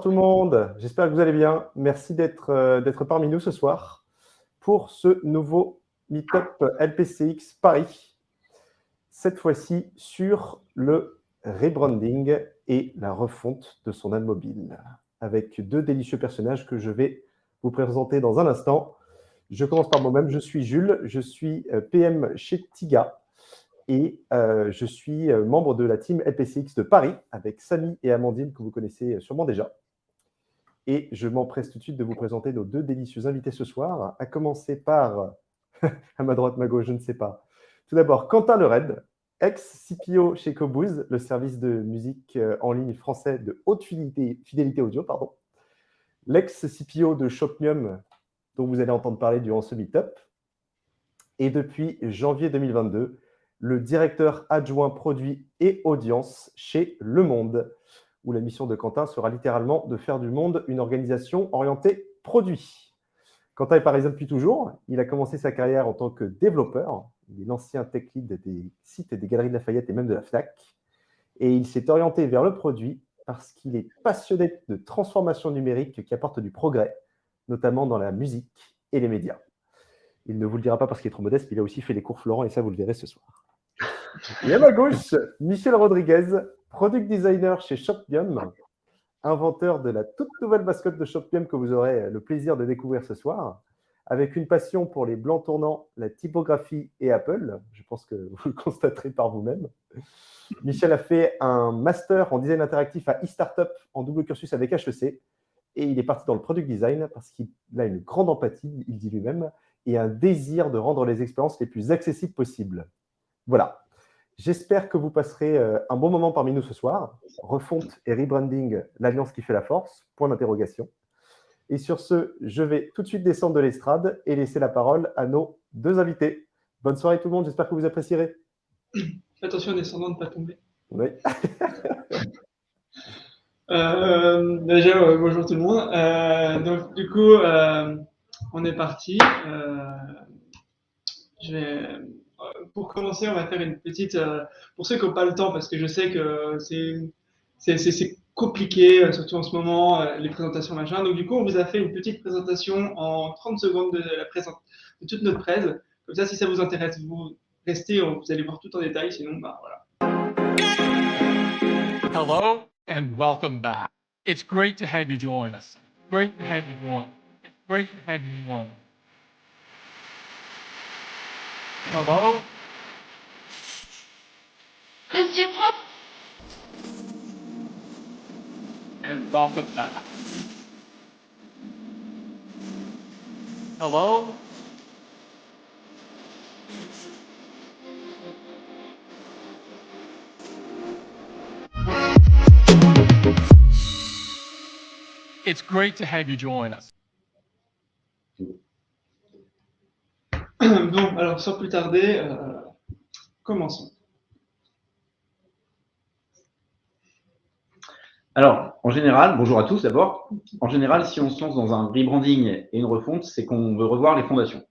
Tout le monde, j'espère que vous allez bien. Merci d'être parmi nous ce soir pour ce nouveau Meetup LPCX Paris. Cette fois-ci sur le rebranding et la refonte de son ad mobile, avec deux délicieux personnages que je vais vous présenter dans un instant. Je commence par moi-même, je suis Jules, je suis PM chez Tiga et je suis membre de la team LPCX de Paris avec Samy et Amandine que vous connaissez sûrement déjà. Et je m'empresse tout de suite de vous présenter nos deux délicieux invités ce soir, à commencer par, à ma droite, ma gauche, je ne sais pas. Tout d'abord, Quentin Lered, ex-CPO chez Cobooz, le service de musique en ligne français de haute fidélité audio, pardon. L'ex-CPO de Shopmium, dont vous allez entendre parler durant ce meet-up. Et depuis janvier 2022, le directeur adjoint produit et audience chez Le Monde, où la mission de Quentin sera littéralement de faire du Monde une organisation orientée produit. Quentin est parisien depuis toujours. Il a commencé sa carrière en tant que développeur. Il est l'ancien tech lead des sites et des Galeries de Lafayette et même de la FNAC. Et il s'est orienté vers le produit parce qu'il est passionné de transformation numérique qui apporte du progrès, notamment dans la musique et les médias. Il ne vous le dira pas parce qu'il est trop modeste, mais il a aussi fait les cours Florent et ça, vous le verrez ce soir. Et à ma gauche, Michel Rodriguez, product designer chez Shopmium, inventeur de la toute nouvelle mascotte de Shopmium que vous aurez le plaisir de découvrir ce soir, avec une passion pour les blancs tournants, la typographie et Apple. Je pense que vous le constaterez par vous-même. Michel a fait un master en design interactif à eStartup en double cursus avec HEC et il est parti dans le product design parce qu'il a une grande empathie, il dit lui-même, et un désir de rendre les expériences les plus accessibles possibles. Voilà. J'espère que vous passerez un bon moment parmi nous ce soir. Refonte et rebranding, l'alliance qui fait la force, point d'interrogation. Et sur ce, je vais tout de suite descendre de l'estrade et laisser la parole à nos deux invités. Bonne soirée tout le monde, j'espère que vous apprécierez. Attention, descendant, de ne pas tomber. Oui. Déjà, bonjour tout le monde. Donc, du coup, on est parti. Pour commencer, on va faire une petite. Pour ceux qui n'ont pas le temps, parce que je sais que c'est compliqué, surtout en ce moment, les présentations machin. Donc, du coup, on vous a fait une petite présentation en 30 secondes de toute notre presse. Comme ça, si ça vous intéresse, vous restez, vous allez voir tout en détail. Sinon, bah voilà. Hello and welcome back. It's great to have you join us. Great to have you join. It's great to have you join. Hello? And welcome back. Hello? It's great to have you join us. Bon, alors sans plus tarder, commençons. Alors, en général, bonjour à tous d'abord. En général, si on se lance dans un rebranding et une refonte, c'est qu'on veut revoir les fondations.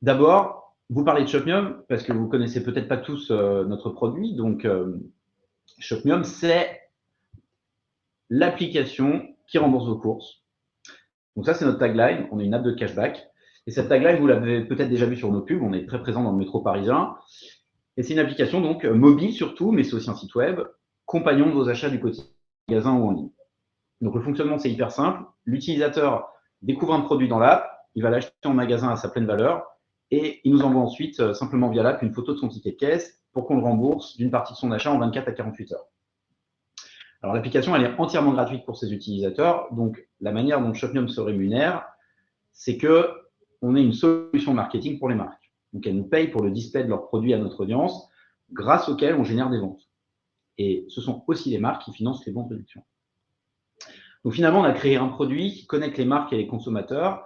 D'abord, vous parlez de Shopmium parce que vous connaissez peut-être pas tous notre produit. Donc, Shopmium, c'est l'application qui rembourse vos courses. Donc ça, c'est notre tagline. On est une app de cashback. Et cette tagline, vous l'avez peut-être déjà vue sur nos pubs. On est très présent dans le métro parisien. Et c'est une application donc mobile surtout, mais c'est aussi un site web, compagnon de vos achats du quotidien, magasin ou en ligne. Donc le fonctionnement, c'est hyper simple. L'utilisateur découvre un produit dans l'app, il va l'acheter en magasin à sa pleine valeur et il nous envoie ensuite simplement via l'app une photo de son ticket de caisse pour qu'on le rembourse d'une partie de son achat en 24 à 48 heures. Alors l'application, elle est entièrement gratuite pour ses utilisateurs. Donc la manière dont Shopmium se rémunère, c'est qu'on est une solution marketing pour les marques. Donc, elles nous payent pour le display de leurs produits à notre audience, grâce auquel on génère des ventes. Et ce sont aussi les marques qui financent les bons de réduction. Donc, finalement, on a créé un produit qui connecte les marques et les consommateurs.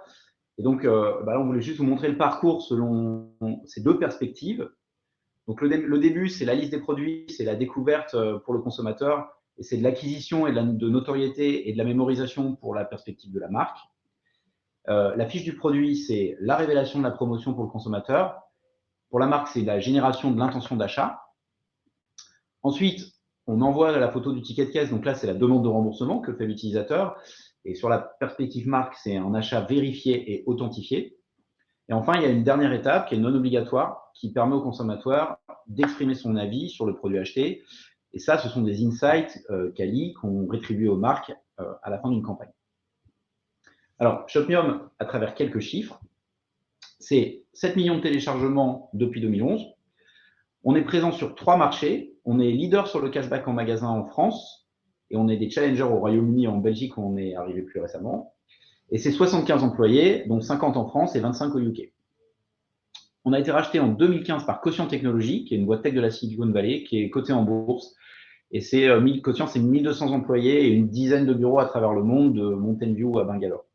Et donc, là, on voulait juste vous montrer le parcours selon ces deux perspectives. Donc, le début, c'est la liste des produits, c'est la découverte pour le consommateur, et c'est de l'acquisition et de notoriété et de la mémorisation pour la perspective de la marque. La fiche du produit, c'est la révélation de la promotion pour le consommateur. Pour la marque, c'est la génération de l'intention d'achat. Ensuite, on envoie la photo du ticket de caisse. Donc là, c'est la demande de remboursement que fait l'utilisateur. Et sur la perspective marque, c'est un achat vérifié et authentifié. Et enfin, il y a une dernière étape qui est non obligatoire, qui permet au consommateur d'exprimer son avis sur le produit acheté. Et ça, ce sont des insights quali qu'on rétribue aux marques à la fin d'une campagne. Alors, Shopmium, à travers quelques chiffres, c'est 7 millions de téléchargements depuis 2011. On est présent sur 3 marchés. On est leader sur le cashback en magasin en France et on est des challengers au Royaume-Uni et en Belgique où on est arrivé plus récemment. Et c'est 75 employés, dont 50 en France et 25 au UK. On a été racheté en 2015 par Quotient Technologies, qui est une boîte tech de la Silicon Valley, qui est cotée en bourse. Et Quotient, c'est 1200 employés et une dizaine de bureaux à travers le monde, de Mountain View à Bangalore.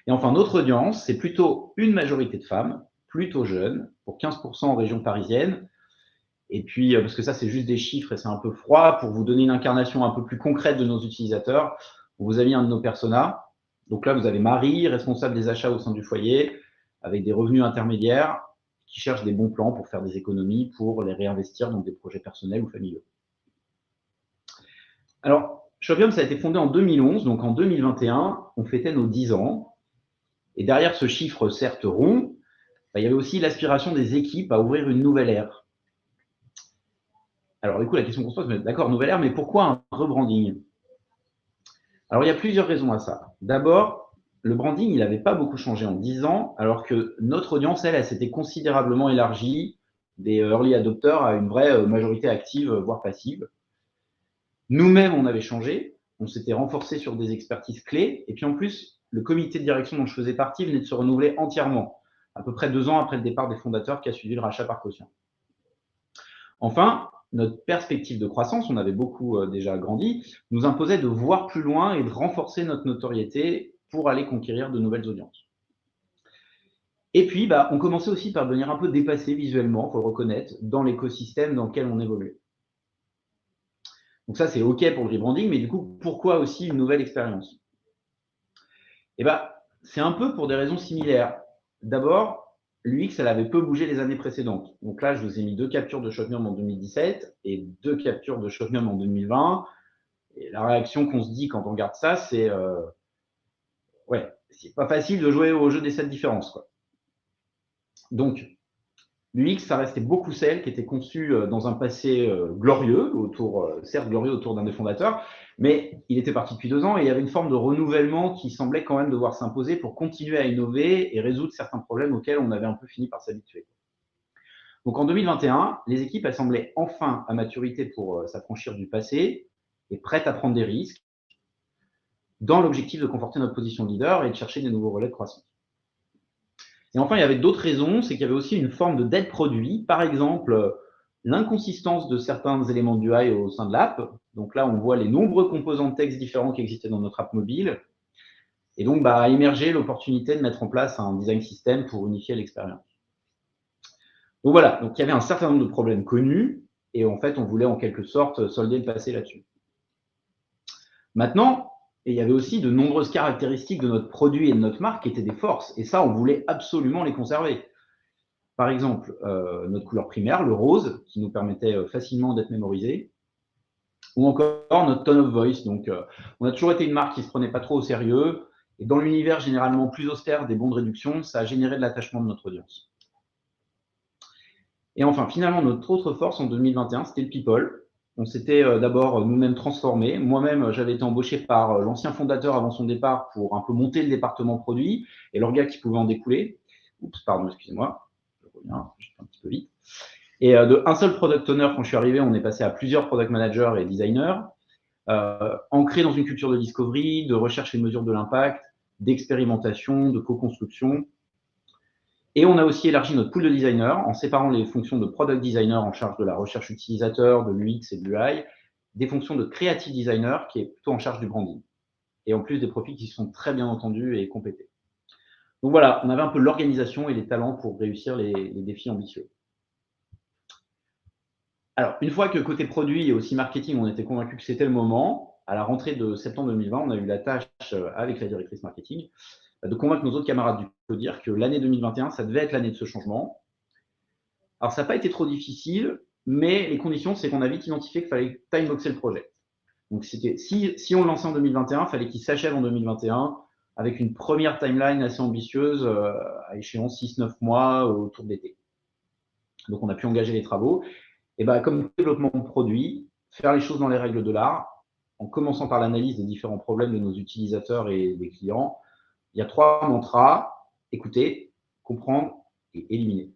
Et enfin, notre audience, c'est plutôt une majorité de femmes, plutôt jeunes, pour 15% en région parisienne. Et puis, parce que ça, c'est juste des chiffres et c'est un peu froid, pour vous donner une incarnation un peu plus concrète de nos utilisateurs, on vous a mis un de nos personas. Donc là, vous avez Marie, responsable des achats au sein du foyer, avec des revenus intermédiaires, qui cherche des bons plans pour faire des économies, pour les réinvestir dans des projets personnels ou familiaux. Alors, Shopmium, ça a été fondé en 2011, donc en 2021, on fêtait nos 10 ans. Et derrière ce chiffre, certes rond, il y avait aussi l'aspiration des équipes à ouvrir une nouvelle ère. Alors, du coup, la question qu'on se pose, d'accord, nouvelle ère, mais pourquoi un rebranding? Alors, il y a plusieurs raisons à ça. D'abord, le branding, il n'avait pas beaucoup changé en 10 ans, alors que notre audience, elle s'était considérablement élargie des early adopters à une vraie majorité active, voire passive. Nous-mêmes, on avait changé, on s'était renforcé sur des expertises clés, et puis en plus, le comité de direction dont je faisais partie venait de se renouveler entièrement, à peu près 2 ans après le départ des fondateurs qui a suivi le rachat par Quotient. Enfin, notre perspective de croissance, on avait beaucoup déjà grandi, nous imposait de voir plus loin et de renforcer notre notoriété pour aller conquérir de nouvelles audiences. Et puis, on commençait aussi par devenir un peu dépassé visuellement, il faut le reconnaître, dans l'écosystème dans lequel on évoluait. Donc ça, c'est OK pour le rebranding, mais du coup, pourquoi aussi une nouvelle expérience? C'est un peu pour des raisons similaires. D'abord, l'UX, elle avait peu bougé les années précédentes. Donc là, je vous ai mis 2 captures de Shopmium en 2017 et 2 captures de Shopmium en 2020. Et la réaction qu'on se dit quand on regarde ça, c'est ouais, c'est pas facile de jouer au jeu des 7 différences, quoi. Donc, l'UX, ça restait beaucoup celle qui était conçue dans un passé glorieux, certes glorieux autour d'un des fondateurs, mais il était parti depuis 2 ans et il y avait une forme de renouvellement qui semblait quand même devoir s'imposer pour continuer à innover et résoudre certains problèmes auxquels on avait un peu fini par s'habituer. Donc en 2021, les équipes, elles semblaient enfin à maturité pour s'affranchir du passé et prêtes à prendre des risques dans l'objectif de conforter notre position de leader et de chercher des nouveaux relais de croissance. Et enfin, il y avait d'autres raisons, c'est qu'il y avait aussi une forme de dette produit, par exemple l'inconsistance de certains éléments du UI au sein de l'app. Donc là, on voit les nombreux composants de texte différents qui existaient dans notre app mobile. Et donc, a émergé l'opportunité de mettre en place un design system pour unifier l'expérience. Donc voilà, donc il y avait un certain nombre de problèmes connus, et en fait, on voulait en quelque sorte solder le passé là-dessus. Maintenant, et il y avait aussi de nombreuses caractéristiques de notre produit et de notre marque qui étaient des forces. Et ça, on voulait absolument les conserver. Par exemple, notre couleur primaire, le rose, qui nous permettait facilement d'être mémorisé. Ou encore notre tone of voice. Donc, on a toujours été une marque qui ne se prenait pas trop au sérieux. Et dans l'univers généralement plus austère des bons de réduction, ça a généré de l'attachement de notre audience. Et enfin, finalement, notre autre force en 2021, c'était le people. On s'était d'abord nous-mêmes transformés. Moi-même, j'avais été embauché par l'ancien fondateur avant son départ pour un peu monter le département produit et l'orga qui pouvait en découler. Oups, pardon, excusez-moi. Je reviens, je suis un petit peu vite. Et de un seul product owner, quand je suis arrivé, on est passé à plusieurs product managers et designers, ancrés dans une culture de discovery, de recherche et de mesure de l'impact, d'expérimentation, de co-construction. Et on a aussi élargi notre pool de designers en séparant les fonctions de product designer en charge de la recherche utilisateur, de l'UX et de l'UI, des fonctions de creative designer qui est plutôt en charge du branding. Et en plus des profils qui sont très bien entendus et complétés. Donc voilà, on avait un peu l'organisation et les talents pour réussir les défis ambitieux. Alors, une fois que côté produit et aussi marketing, on était convaincus que c'était le moment, à la rentrée de septembre 2020, on a eu la tâche avec la directrice marketing de convaincre nos autres camarades du CODIR que l'année 2021, ça devait être l'année de ce changement. Alors, ça n'a pas été trop difficile. mais les conditions, c'est qu'on a vite identifié qu'il fallait timeboxer le projet. Donc, si on le lançait en 2021, il fallait qu'il s'achève en 2021 avec une première timeline assez ambitieuse à échéance 6-9 mois autour de l'été. Donc, on a pu engager les travaux. Et comme développement de produit, faire les choses dans les règles de l'art, en commençant par l'analyse des différents problèmes de nos utilisateurs et des clients. Il y a 3 mantras: écouter, comprendre et éliminer.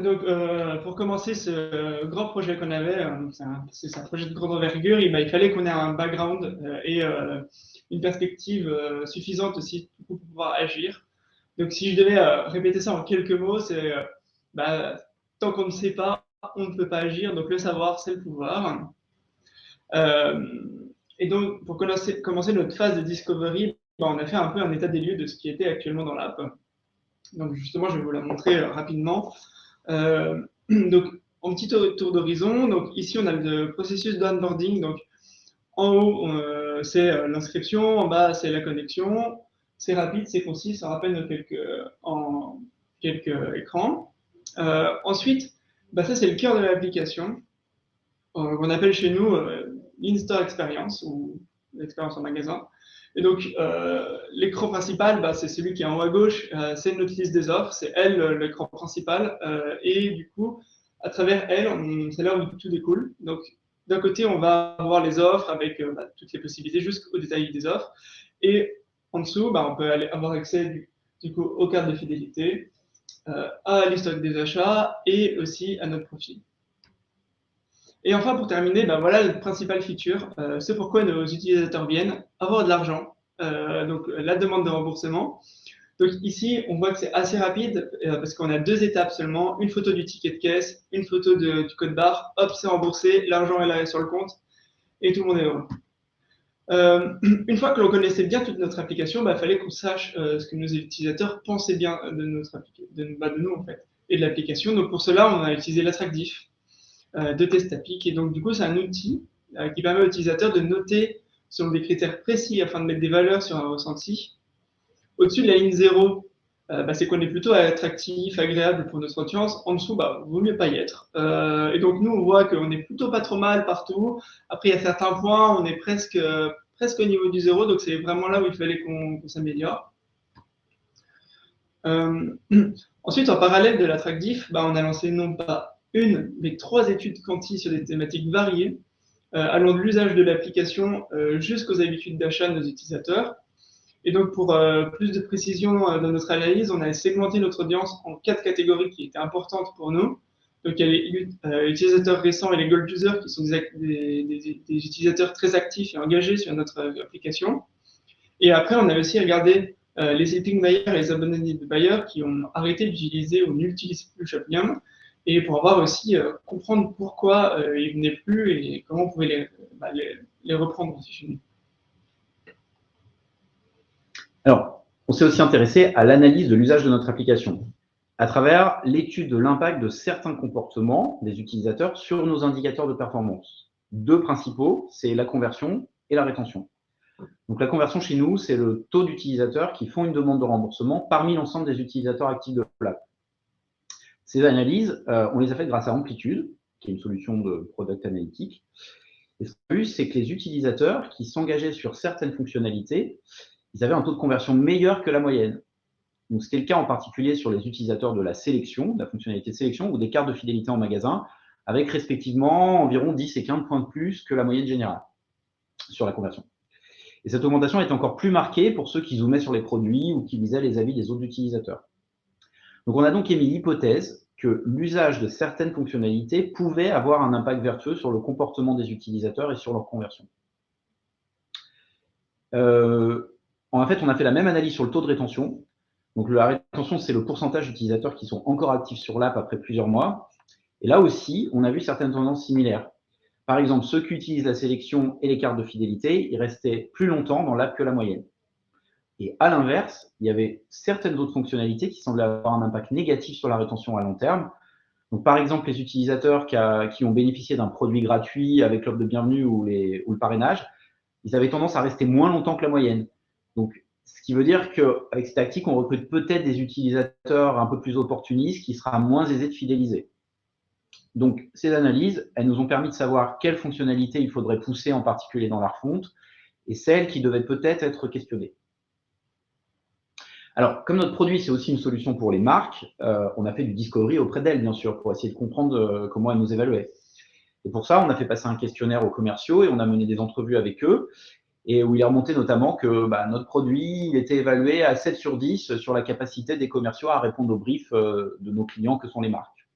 Donc, pour commencer ce grand projet qu'on avait, c'est un projet de grande envergure, il fallait qu'on ait un background et une perspective suffisante aussi pour pouvoir agir. Donc, si je devais répéter ça en quelques mots, c'est tant qu'on ne sait pas, on ne peut pas agir. Donc, le savoir, c'est le pouvoir. Et donc, pour commencer notre phase de discovery, on a fait un peu un état des lieux de ce qui était actuellement dans l'app. Donc, justement, je vais vous la montrer rapidement. Donc, en petit tour d'horizon, donc ici on a le processus d'onboarding. Donc, en haut, c'est l'inscription, en bas, c'est la connexion. C'est rapide, c'est concis, ça rappelle en quelques écrans. Ensuite, ça c'est le cœur de l'application, qu'on appelle chez nous l'in-store experience ou l'expérience en magasin. Et donc, l'écran principal, c'est celui qui est en haut à gauche, c'est notre liste des offres, c'est elle l'écran principal. Et du coup, à travers elle, c'est là où tout découle. Donc, d'un côté, on va avoir les offres avec toutes les possibilités jusqu'au détail des offres. Et en dessous, on peut avoir accès du coup aux cartes de fidélité, à l'historique des achats et aussi à notre profil. Et enfin, pour terminer, voilà le principal feature, c'est pourquoi nos utilisateurs viennent, avoir de l'argent, donc la demande de remboursement. Donc ici, on voit que c'est assez rapide parce qu'on a 2 étapes seulement, une photo du ticket de caisse, une photo du code barre, hop, c'est remboursé, l'argent est là sur le compte et tout le monde est heureux. Une fois que l'on connaissait bien toute notre application, il fallait qu'on sache ce que nos utilisateurs pensaient bien de nous en fait, et de l'application. Donc pour cela, on a utilisé l'attractif de Testapic. Et donc, du coup, c'est un outil qui permet aux utilisateurs de noter selon des critères précis afin de mettre des valeurs sur un ressenti. Au-dessus de la ligne 0, c'est qu'on est plutôt attractif, agréable pour notre audience. En dessous, vaut mieux pas y être. Et donc, nous, on voit qu'on est plutôt pas trop mal partout. Après, il y a certains points, on est presque au niveau du 0. Donc, c'est vraiment là où il fallait qu'on s'améliore. Ensuite, en parallèle de l'attractif, on a lancé non pas une, mais 3 études quanti sur des thématiques variées, allant de l'usage de l'application jusqu'aux habitudes d'achat de nos utilisateurs. Et donc, pour plus de précision dans notre analyse, on a segmenté notre audience en 4 catégories qui étaient importantes pour nous. Donc, il y a les utilisateurs récents et les gold users qui sont des utilisateurs très actifs et engagés sur notre application. Et après, on a aussi regardé les sleeping buyers et les abandoned buyers qui ont arrêté d'utiliser ou n'utilisent plus Shopmium, et pour avoir aussi comprendre pourquoi ils venaient plus et comment on pouvait les reprendre aussi chez nous. Alors, on s'est aussi intéressé à l'analyse de l'usage de notre application à travers l'étude de l'impact de certains comportements des utilisateurs sur nos indicateurs de performance. 2 principaux, c'est la conversion et la rétention. Donc, la conversion chez nous, c'est le taux d'utilisateurs qui font une demande de remboursement parmi l'ensemble des utilisateurs actifs de l'app. Ces analyses, on les a faites grâce à Amplitude, qui est une solution de product analytique. Et ce qu'on a vu, c'est que les utilisateurs qui s'engageaient sur certaines fonctionnalités, ils avaient un taux de conversion meilleur que la moyenne. Donc, c'était le cas en particulier sur les utilisateurs de la sélection, de la fonctionnalité de sélection, ou des cartes de fidélité en magasin, avec respectivement environ 10 et 15 points de plus que la moyenne générale sur la conversion. Et cette augmentation est encore plus marquée pour ceux qui zoomaient sur les produits ou qui lisaient les avis des autres utilisateurs. Donc, on a donc émis l'hypothèse que l'usage de certaines fonctionnalités pouvait avoir un impact vertueux sur le comportement des utilisateurs et sur leur conversion. En fait, on a fait la même analyse sur le taux de rétention. Donc, la rétention, c'est le pourcentage d'utilisateurs qui sont encore actifs sur l'app après plusieurs mois. Et là aussi, on a vu certaines tendances similaires. Par exemple, ceux qui utilisent la sélection et les cartes de fidélité, ils restaient plus longtemps dans l'app que la moyenne. Et à l'inverse, il y avait certaines autres fonctionnalités qui semblaient avoir un impact négatif sur la rétention à long terme. Donc, par exemple, les utilisateurs qui ont bénéficié d'un produit gratuit avec l'offre de bienvenue ou le parrainage, ils avaient tendance à rester moins longtemps que la moyenne. Donc, Ce qui veut dire qu'avec cette tactique, on recrute peut-être des utilisateurs un peu plus opportunistes qui sera moins aisés de fidéliser. Donc, ces analyses, elles nous ont permis de savoir quelles fonctionnalités il faudrait pousser en particulier dans la refonte et celles qui devaient peut-être être questionnées. Alors, comme notre produit, c'est aussi une solution pour les marques, on a fait du discovery auprès d'elles, bien sûr, pour essayer de comprendre comment elles nous évaluaient. Et pour ça, on a fait passer un questionnaire aux commerciaux et on a mené des entrevues avec eux, et où il est remonté notamment que notre produit il était évalué à 7 sur 10 sur la capacité des commerciaux à répondre aux briefs de nos clients que sont les marques.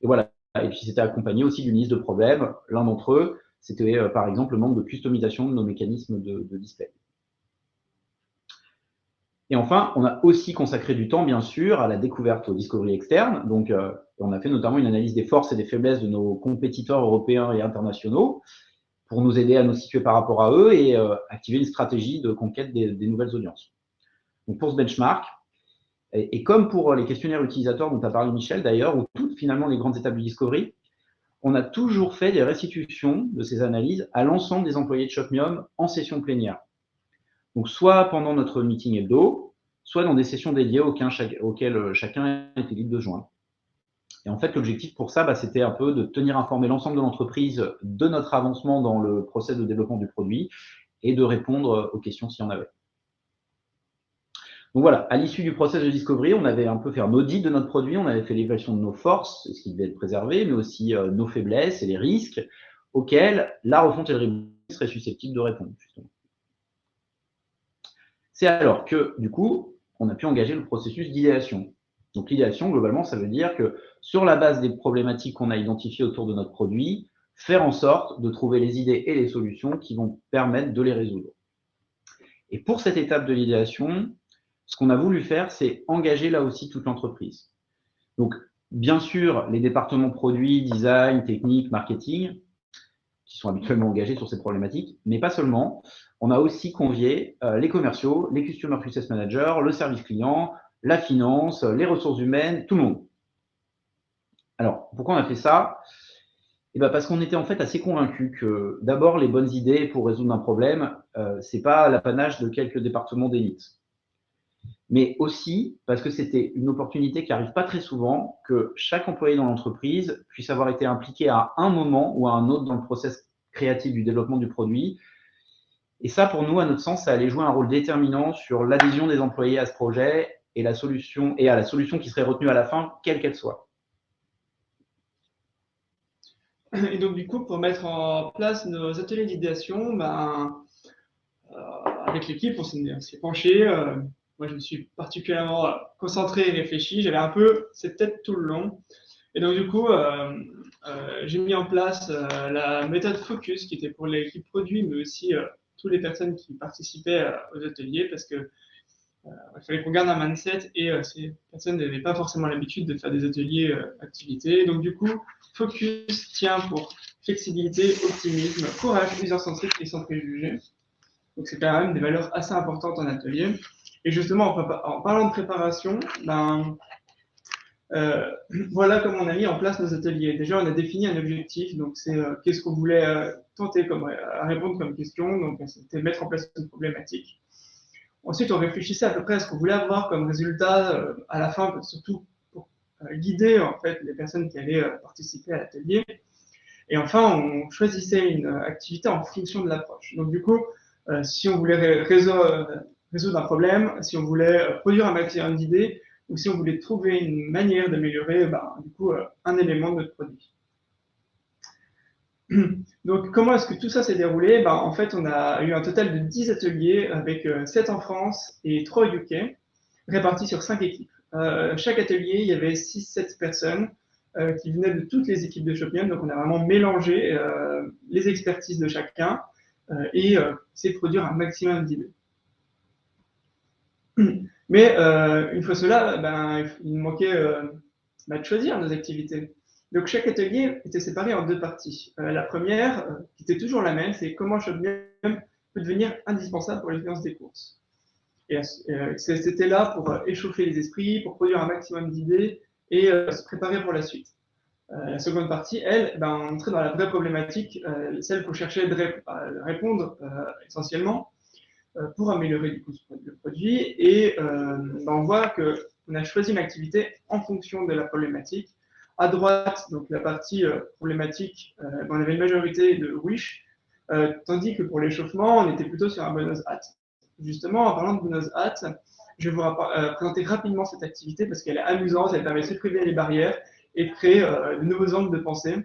Et voilà. Et puis, c'était accompagné aussi d'une liste de problèmes. L'un d'entre eux, c'était par exemple le manque de customisation de nos mécanismes de display. Et enfin, on a aussi consacré du temps, bien sûr, à la découverte au discovery externe. Donc, on a fait notamment une analyse des forces et des faiblesses de nos compétiteurs européens et internationaux pour nous aider à nous situer par rapport à eux et activer une stratégie de conquête des nouvelles audiences. Donc, pour ce benchmark, et comme pour les questionnaires utilisateurs dont a parlé Michel d'ailleurs, ou toutes finalement les grandes étapes du discovery, on a toujours fait des restitutions de ces analyses à l'ensemble des employés de Shopmium en session plénière. Donc, soit pendant notre meeting hebdo, soit dans des sessions dédiées auxquelles chacun était libre de joindre. Et en fait, l'objectif pour ça, c'était un peu de tenir informé l'ensemble de l'entreprise de notre avancement dans le process de développement du produit et de répondre aux questions s'il y en avait. Donc voilà, à l'issue du process de discovery, on avait un peu fait un audit de notre produit, on avait fait l'évaluation de nos forces, ce qui devait être préservé, mais aussi nos faiblesses et les risques auxquels la refonte et le reboot seraient susceptibles de répondre, justement. C'est alors que, du coup, on a pu engager le processus d'idéation. Donc l'idéation, globalement, ça veut dire que sur la base des problématiques qu'on a identifiées autour de notre produit, faire en sorte de trouver les idées et les solutions qui vont permettre de les résoudre. Et pour cette étape de l'idéation, ce qu'on a voulu faire, c'est engager là aussi toute l'entreprise. Donc, bien sûr, les départements produits, design, technique, marketing, qui sont habituellement engagés sur ces problématiques, mais pas seulement. On a aussi convié les commerciaux, les Customer Success Managers, le service client, la finance, les ressources humaines, tout le monde. Alors, pourquoi on a fait ça? Parce qu'on était en fait assez convaincus que d'abord, les bonnes idées pour résoudre un problème, ce n'est pas l'apanage de quelques départements d'élite. Mais aussi parce que c'était une opportunité qui n'arrive pas très souvent, que chaque employé dans l'entreprise puisse avoir été impliqué à un moment ou à un autre dans le process créatif du développement du produit. Et ça, pour nous, à notre sens, ça allait jouer un rôle déterminant sur l'adhésion des employés à ce projet et à la solution qui serait retenue à la fin, quelle qu'elle soit. Et donc, du coup, pour mettre en place nos ateliers d'idéation, avec l'équipe, on s'est penché. Moi, je me suis particulièrement concentré et réfléchi. J'avais un peu cette tête tout le long. Et donc, du coup, j'ai mis en place la méthode Focus, qui était pour l'équipe produit, mais aussi toutes les personnes qui participaient aux ateliers, parce que il fallait qu'on garde un mindset et ces personnes n'avaient pas forcément l'habitude de faire des ateliers activités. Donc, du coup, Focus tient pour flexibilité, optimisme, courage, user-centrique et sans préjugés. Donc, c'est quand même des valeurs assez importantes en atelier. Et justement, en parlant de préparation, voilà comment on a mis en place nos ateliers. Déjà, on a défini un objectif. Donc, c'est qu'est-ce qu'on voulait tenter à répondre comme question. Donc, c'était mettre en place une problématique. Ensuite, on réfléchissait à peu près à ce qu'on voulait avoir comme résultat à la fin, surtout pour guider en fait les personnes qui allaient participer à l'atelier. Et enfin, on choisissait une activité en fonction de l'approche. Donc, du coup, si on voulait résoudre un problème, si on voulait produire un maximum d'idées, ou si on voulait trouver une manière d'améliorer, du coup, un élément de notre produit. Donc, comment est-ce que tout ça s'est déroulé? En fait, on a eu un total de 10 ateliers avec 7 en France et 3 au UK, répartis sur 5 équipes. Chaque atelier, il y avait 6-7 personnes qui venaient de toutes les équipes de Shopmium. Donc, on a vraiment mélangé les expertises de chacun et essayé de produire un maximum d'idées. Mais une fois cela, il manquait de choisir nos activités. Donc, chaque atelier était séparé en 2 parties. La première, qui était toujours la même, c'est comment Shopmium peut devenir indispensable pour l'expérience des courses. Et c'était là pour échauffer les esprits, pour produire un maximum d'idées et se préparer pour la suite. La seconde partie, elle, on entrait dans la vraie problématique, celle qu'on cherchait à répondre essentiellement. pour améliorer du coup le produit. Et on voit qu'on a choisi une activité en fonction de la problématique. À droite, donc la partie problématique, on avait une majorité de wish, tandis que pour l'échauffement, on était plutôt sur un Buenos Hat. Justement, en parlant de Buenos Hat, je vais vous présenter rapidement cette activité parce qu'elle est amusante, elle permet de supprimer les barrières et de créer de nouveaux angles de pensée.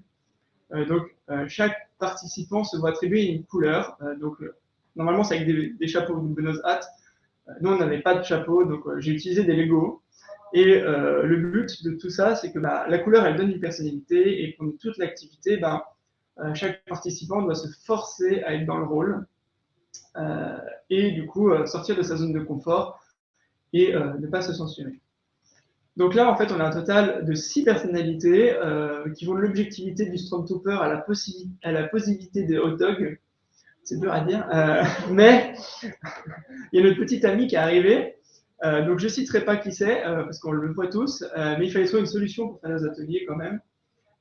Chaque participant se voit attribuer une couleur. Normalement, c'est avec des chapeaux de Buenos Hat. Nous, on n'avait pas de chapeau, donc j'ai utilisé des Lego. Et le but de tout ça, c'est que la couleur, elle donne une personnalité. Et pour toute l'activité, chaque participant doit se forcer à être dans le rôle. Et du coup, sortir de sa zone de confort et ne pas se censurer. Donc là, en fait, on a un total de 6 personnalités qui vont de l'objectivité du Stormtrooper à la positivité des hot dogs. C'est dur à dire, mais il y a notre petit ami qui est arrivé. Donc je ne citerai pas qui c'est, parce qu'on le voit tous, mais il fallait trouver une solution pour faire nos ateliers quand même,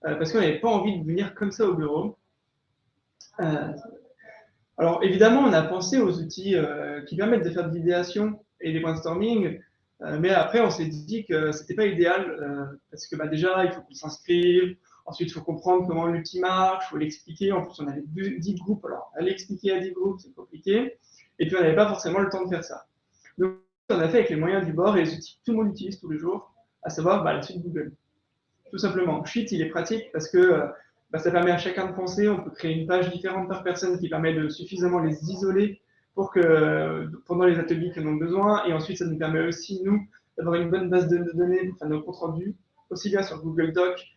parce qu'on n'avait pas envie de venir comme ça au bureau. Alors évidemment, on a pensé aux outils qui permettent de faire de l'idéation et des brainstorming, mais après on s'est dit que c'était pas idéal parce que déjà il faut qu'on s'inscrive, ensuite il faut comprendre comment l'outil marche, il faut l'expliquer. En plus on avait 10 groupes, alors aller expliquer à 10 groupes c'est compliqué, et puis on n'avait pas forcément le temps de faire ça. Donc on a fait avec les moyens du bord et les outils que tout le monde utilise tous les jours, à savoir la suite Google. Tout simplement, Sheet il est pratique parce que ça permet à chacun de penser, on peut créer une page différente par personne qui permet de suffisamment les isoler pour que pendant les ateliers qu'ils en ont besoin, et ensuite ça nous permet aussi, nous, d'avoir une bonne base de données pour faire nos comptes rendus, aussi bien sur Google Doc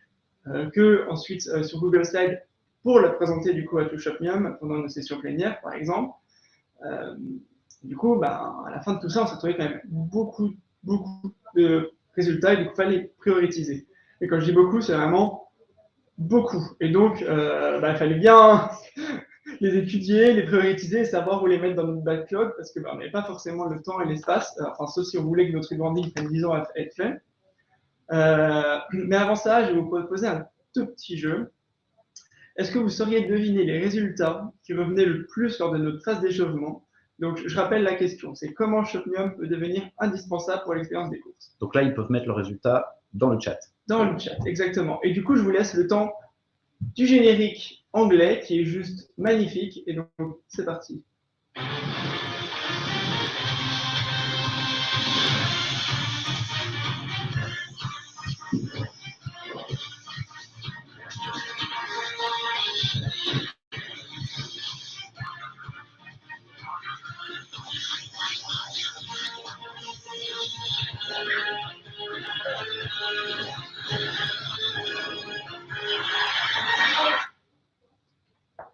que ensuite sur Google Slide pour le présenter du coup à tout Shopmium pendant nos sessions plénières par exemple. Du coup, à la fin de tout ça, on s'est trouvé quand même beaucoup de résultats et du coup, il fallait prioriser. Et quand je dis beaucoup, c'est vraiment beaucoup. Et donc, il fallait bien les étudier, les prioriser et savoir où les mettre dans notre backlog parce qu'on n'avait pas forcément le temps et l'espace, sauf si on voulait que notre rebranding prenne 10 ans à être fait. Mais avant ça, je vais vous proposer un tout petit jeu. Est-ce que vous sauriez deviner les résultats qui revenaient le plus lors de notre phase d'échauffement? Donc, je rappelle la question, c'est comment Shopmium peut devenir indispensable pour l'expérience des courses. Donc là, ils peuvent mettre le résultat dans le chat. Dans le chat, exactement. Et du coup, je vous laisse le temps du générique anglais qui est juste magnifique. Et donc, c'est parti.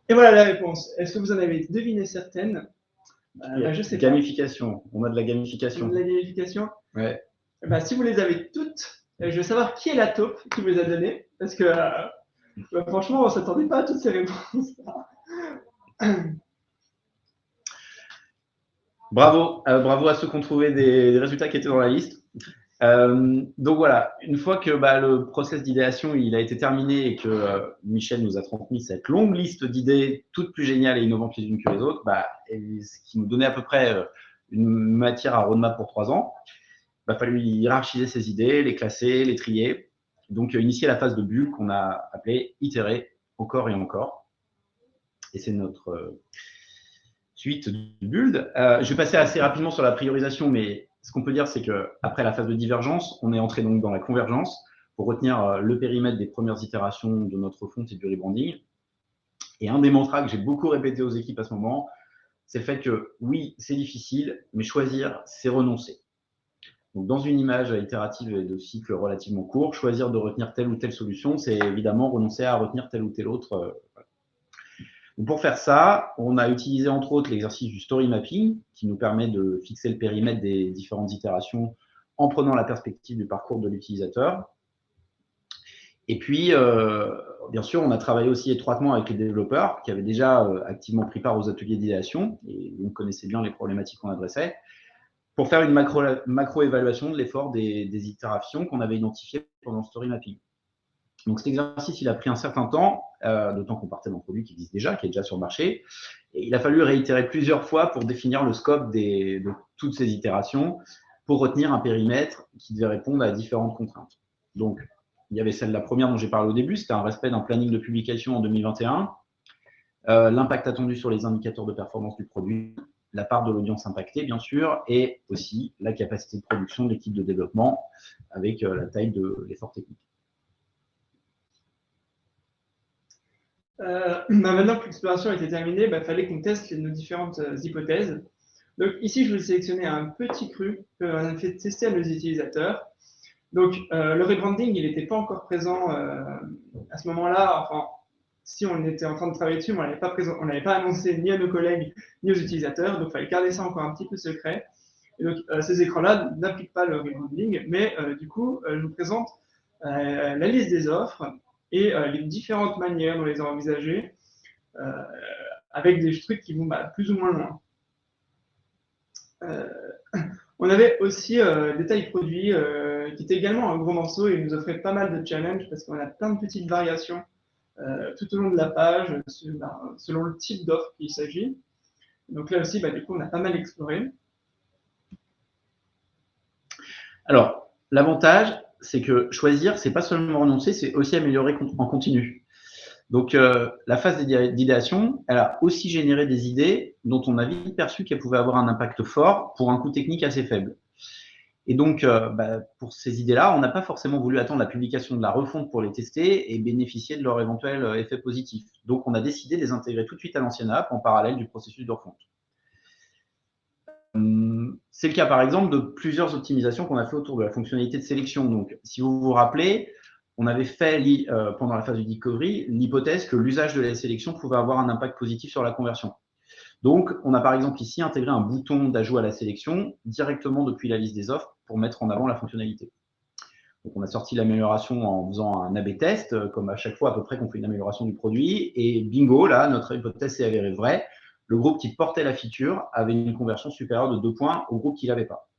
Et voilà la réponse. Est-ce que vous en avez deviné certaines? Je sais gamification. Pas. On a de la gamification. De la gamification? Ouais. Si vous les avez toutes, je veux savoir qui est la taupe qui vous les a données. Parce que franchement, on ne s'attendait pas à toutes ces réponses. Bravo. Bravo à ceux qui ont trouvé des résultats qui étaient dans la liste. Donc voilà, une fois que le process d'idéation il a été terminé et que Michel nous a transmis cette longue liste d'idées, toutes plus géniales et innovantes les unes que les autres, ce qui nous donnait à peu près une matière à roadmap pour 3 ans, il a fallu hiérarchiser ces idées, les classer, les trier. Donc initier la phase de bulle qu'on a appelée itérer encore et encore. Et c'est notre suite du build. Je vais passer assez rapidement sur la priorisation, mais ce qu'on peut dire, c'est qu'après la phase de divergence, on est entré donc dans la convergence pour retenir le périmètre des premières itérations de notre fonte et du rebranding. Et un des mantras que j'ai beaucoup répété aux équipes à ce moment, c'est le fait que oui, c'est difficile, mais choisir, c'est renoncer. Donc, dans une image itérative et de cycle relativement court, choisir de retenir telle ou telle solution, c'est évidemment renoncer à retenir telle ou telle autre. Donc, pour faire ça, on a utilisé entre autres l'exercice du story mapping qui nous permet de fixer le périmètre des différentes itérations en prenant la perspective du parcours de l'utilisateur. Et puis, bien sûr, on a travaillé aussi étroitement avec les développeurs qui avaient déjà activement pris part aux ateliers d'idéation et on connaissait bien les problématiques qu'on adressait pour faire une macro-évaluation de l'effort des itérations qu'on avait identifiées pendant le story mapping. Donc cet exercice, il a pris un certain temps, d'autant qu'on partait d'un produit qui existe déjà, qui est déjà sur le marché. Et il a fallu réitérer plusieurs fois pour définir le scope de toutes ces itérations, pour retenir un périmètre qui devait répondre à différentes contraintes. Donc, il y avait la première dont j'ai parlé au début, c'était un respect d'un planning de publication en 2021, l'impact attendu sur les indicateurs de performance du produit, la part de l'audience impactée, bien sûr, et aussi la capacité de production de l'équipe de développement avec la taille de l'effort technique. Maintenant que l'exploration était terminée, il fallait qu'on teste nos différentes hypothèses. Donc ici, je vais sélectionner un petit cru qu'on a fait tester à nos utilisateurs. Donc le rebranding, il n'était pas encore présent à ce moment-là. Enfin, si on était en train de travailler dessus, mais on n'avait pas annoncé ni à nos collègues ni aux utilisateurs. Donc il fallait garder ça encore un petit peu secret. Et donc ces écrans-là n'appliquent pas le rebranding, mais du coup, je vous présente la liste des offres et les différentes manières dont les a envisagées, avec des trucs qui vont plus ou moins loin. On avait aussi des tailles produits qui étaient également un gros morceau et nous offraient pas mal de challenges parce qu'on a plein de petites variations tout au long de la page selon le type d'offre qu'il s'agit. Donc là aussi, du coup, on a pas mal exploré. Alors, l'avantage, c'est que choisir, c'est pas seulement renoncer, c'est aussi améliorer en continu. Donc, la phase d'idéation, elle a aussi généré des idées dont on a vite perçu qu'elles pouvaient avoir un impact fort pour un coût technique assez faible. Et donc, pour ces idées-là, on n'a pas forcément voulu attendre la publication de la refonte pour les tester et bénéficier de leur éventuel effet positif. Donc, on a décidé de les intégrer tout de suite à l'ancienne app en parallèle du processus de refonte. C'est le cas, par exemple, de plusieurs optimisations qu'on a fait autour de la fonctionnalité de sélection. Donc, si vous vous rappelez, on avait fait, pendant la phase du discovery, l'hypothèse que l'usage de la sélection pouvait avoir un impact positif sur la conversion. Donc, on a par exemple ici intégré un bouton d'ajout à la sélection directement depuis la liste des offres pour mettre en avant la fonctionnalité. Donc, on a sorti l'amélioration en faisant un A/B test, comme à chaque fois à peu près qu'on fait une amélioration du produit. Et bingo, là, notre hypothèse s'est avérée vraie. Le groupe qui portait la feature avait une conversion supérieure de 2 points au groupe qui ne l'avait pas.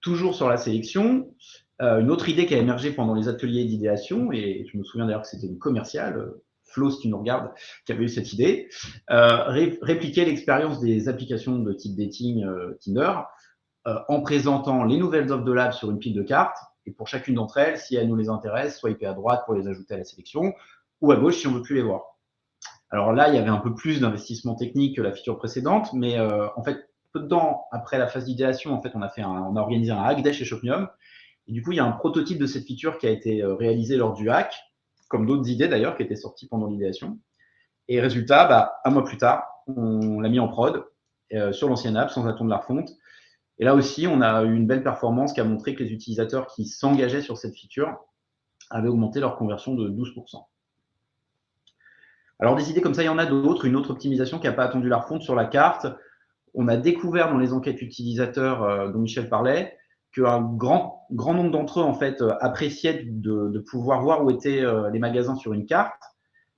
Toujours sur la sélection, une autre idée qui a émergé pendant les ateliers d'idéation, et je me souviens d'ailleurs que c'était une commerciale, Flo, si tu nous regardes, qui avait eu cette idée, répliquer l'expérience des applications de type dating Tinder en présentant les nouvelles offres de l'app sur une pile de cartes, et pour chacune d'entre elles, si elles nous les intéressent, swiper à droite pour les ajouter à la sélection, ou à gauche si on ne veut plus les voir. Alors là, il y avait un peu plus d'investissement technique que la feature précédente, mais en fait, peu de temps après la phase d'idéation, en fait, on a organisé un hack day chez Shopmium. Et du coup, il y a un prototype de cette feature qui a été réalisé lors du hack, comme d'autres idées d'ailleurs qui étaient sorties pendant l'idéation. Et résultat, un mois plus tard, on l'a mis en prod sur l'ancienne app sans attendre la refonte. Et là aussi, on a eu une belle performance qui a montré que les utilisateurs qui s'engageaient sur cette feature avaient augmenté leur conversion de 12%. Alors, des idées comme ça, il y en a d'autres. Une autre optimisation qui n'a pas attendu la refonte sur la carte. On a découvert dans les enquêtes utilisateurs dont Michel parlait qu'un grand nombre d'entre eux, en fait, appréciaient de pouvoir voir où étaient les magasins sur une carte,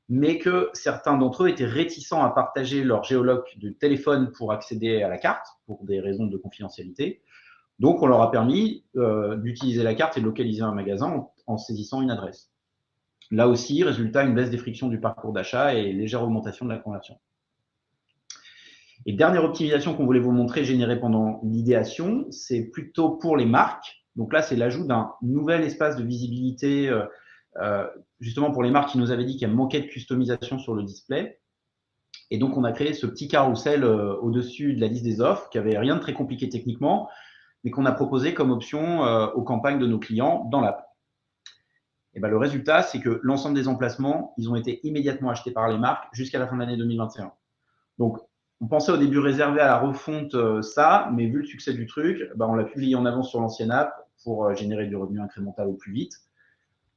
mais que certains d'entre eux étaient réticents à partager leur géoloc du téléphone pour accéder à la carte, pour des raisons de confidentialité. Donc, on leur a permis d'utiliser la carte et de localiser un magasin en saisissant une adresse. Là aussi, résultat, une baisse des frictions du parcours d'achat et légère augmentation de la conversion. Et dernière optimisation qu'on voulait vous montrer générée pendant l'idéation, c'est plutôt pour les marques. Donc là, c'est l'ajout d'un nouvel espace de visibilité, justement pour les marques qui nous avaient dit qu'il manquait de customisation sur le display. Et donc, on a créé ce petit carrousel au-dessus de la liste des offres, qui n'avait rien de très compliqué techniquement, mais qu'on a proposé comme option aux campagnes de nos clients dans l'app. Et le résultat, c'est que l'ensemble des emplacements, ils ont été immédiatement achetés par les marques jusqu'à la fin de l'année 2021. Donc, on pensait au début réserver à la refonte ça, mais vu le succès du truc, on l'a publié en avance sur l'ancienne app pour générer du revenu incrémental au plus vite.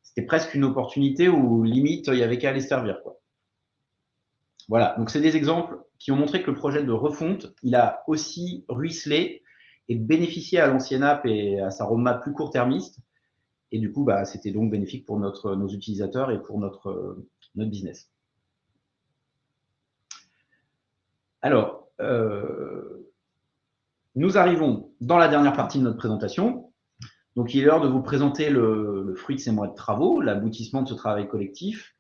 C'était presque une opportunité où, limite, il n'y avait qu'à aller servir, quoi. Voilà, donc c'est des exemples qui ont montré que le projet de refonte, il a aussi ruisselé et bénéficié à l'ancienne app et à sa roadmap plus court-termiste. Et du coup, c'était donc bénéfique pour nos utilisateurs et pour notre business. Alors, nous arrivons dans la dernière partie de notre présentation. Donc, il est l'heure de vous présenter le fruit de ces mois de travaux, l'aboutissement de ce travail collectif.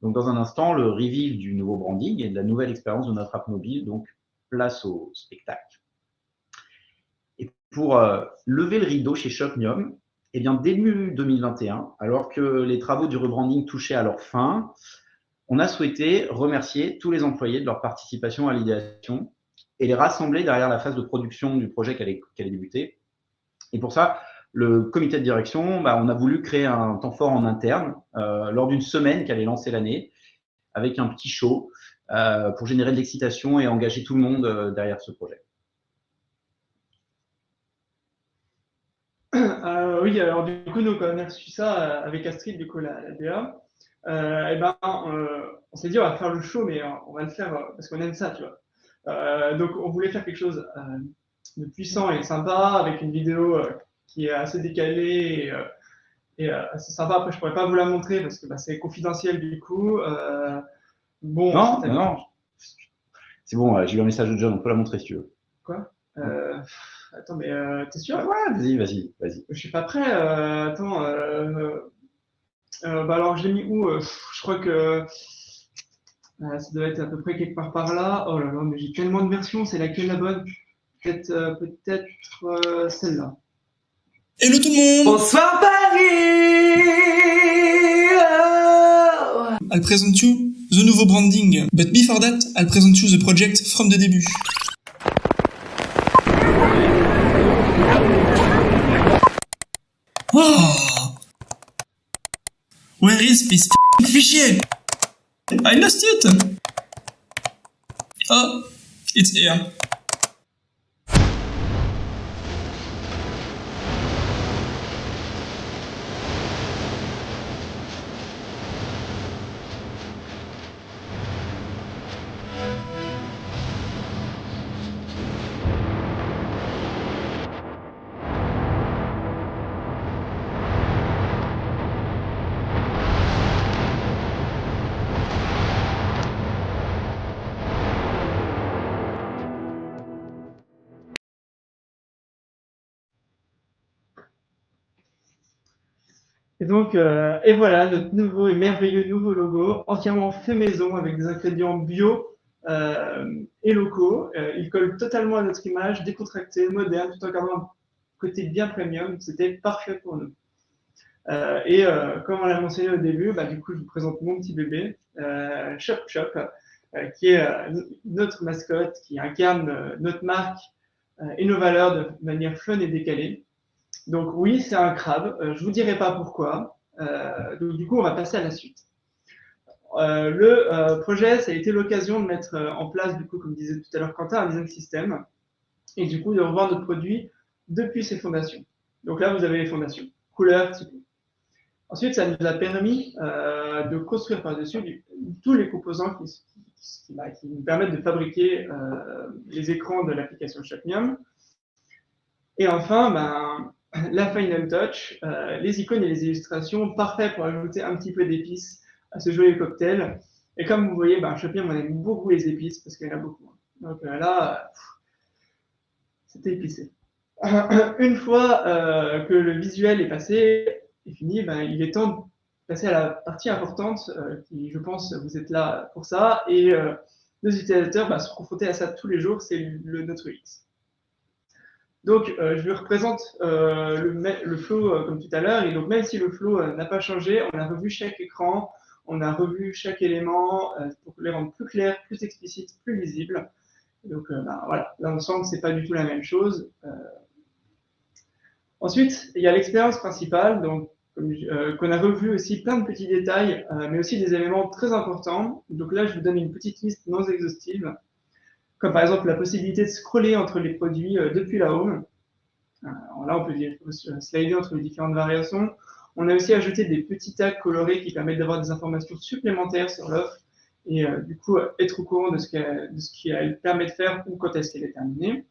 Donc, dans un instant, le reveal du nouveau branding et de la nouvelle expérience de notre app mobile. Donc, place au spectacle. Et pour lever le rideau chez Shopnium, eh bien, début 2021, alors que les travaux du rebranding touchaient à leur fin, on a souhaité remercier tous les employés de leur participation à l'idéation et les rassembler derrière la phase de production du projet qui allait débuter. Et pour ça, le comité de direction, on a voulu créer un temps fort en interne lors d'une semaine qui allait lancer l'année, avec un petit show pour générer de l'excitation et engager tout le monde derrière ce projet. Oui, alors du coup, nous, quand on a reçu ça avec Astrid, du coup, la DA, on s'est dit, on va faire le show, mais on va le faire parce qu'on aime ça, tu vois. Donc, on voulait faire quelque chose de puissant et sympa, avec une vidéo qui est assez décalée et assez sympa. Après, je pourrais pas vous la montrer parce que c'est confidentiel, du coup. Bon, non. C'est bon, j'ai eu un message de John, on peut la montrer si tu veux. Quoi Attends, mais t'es sûr? Ouais, vas-y. Je suis pas prêt. Attends. Alors, je l'ai mis où? Je crois que ça doit être à peu près quelque part par là. Oh là là, mais j'ai tellement de versions. C'est laquelle la bonne? Peut-être celle-là. Hello tout le monde! Bonsoir Paris! I'll present you the nouveau branding. But before that, I'll present you the project from the début. Oh! Where is this fichier? I lost it! Oh, it's here. Et donc, et voilà, notre nouveau et merveilleux nouveau logo, entièrement fait maison avec des ingrédients bio et locaux. Il colle totalement à notre image, décontracté, moderne, tout en gardant un côté bien premium. C'était parfait pour nous. Comme on l'a mentionné au début, du coup, je vous présente mon petit bébé, Chop Chop, qui est notre mascotte, qui incarne notre marque et nos valeurs de manière fun et décalée. Donc oui, c'est un crabe. Je vous dirai pas pourquoi. Donc du coup, on va passer à la suite. Le projet, ça a été l'occasion de mettre en place, du coup, comme disait tout à l'heure Quentin, un design system, et du coup de revoir notre produit depuis ses fondations. Donc là, vous avez les fondations, couleur, type. Ensuite, ça nous a permis de construire par-dessus tous les composants qui nous permettent de fabriquer les écrans de l'application Shopnium. Et enfin, la final touch, les icônes et les illustrations, parfait pour ajouter un petit peu d'épices à ce joyeux cocktail. Et comme vous voyez, Shopnium, on aime beaucoup les épices parce qu'il y en a beaucoup. Donc là, c'était épicé. Une fois que le visuel est passé et fini, il est temps de passer à la partie importante qui, je pense, vous êtes là pour ça. Et nos utilisateurs se confronter à ça tous les jours, c'est notre UX. Donc, je vous représente le flow comme tout à l'heure. Et donc, même si le flow n'a pas changé, on a revu chaque écran, on a revu chaque élément pour les rendre plus clairs, plus explicites, plus lisibles. Donc, voilà, là, on sent que ce n'est pas du tout la même chose. Ensuite, il y a l'expérience principale, donc qu'on a revu aussi plein de petits détails, mais aussi des éléments très importants. Donc là, je vous donne une petite liste non exhaustive, comme par exemple la possibilité de scroller entre les produits depuis la home. Alors là, on peut slider entre les différentes variations. On a aussi ajouté des petits tags colorés qui permettent d'avoir des informations supplémentaires sur l'offre et du coup être au courant de ce qu'elle permet de faire ou quand est-ce qu'elle est terminée.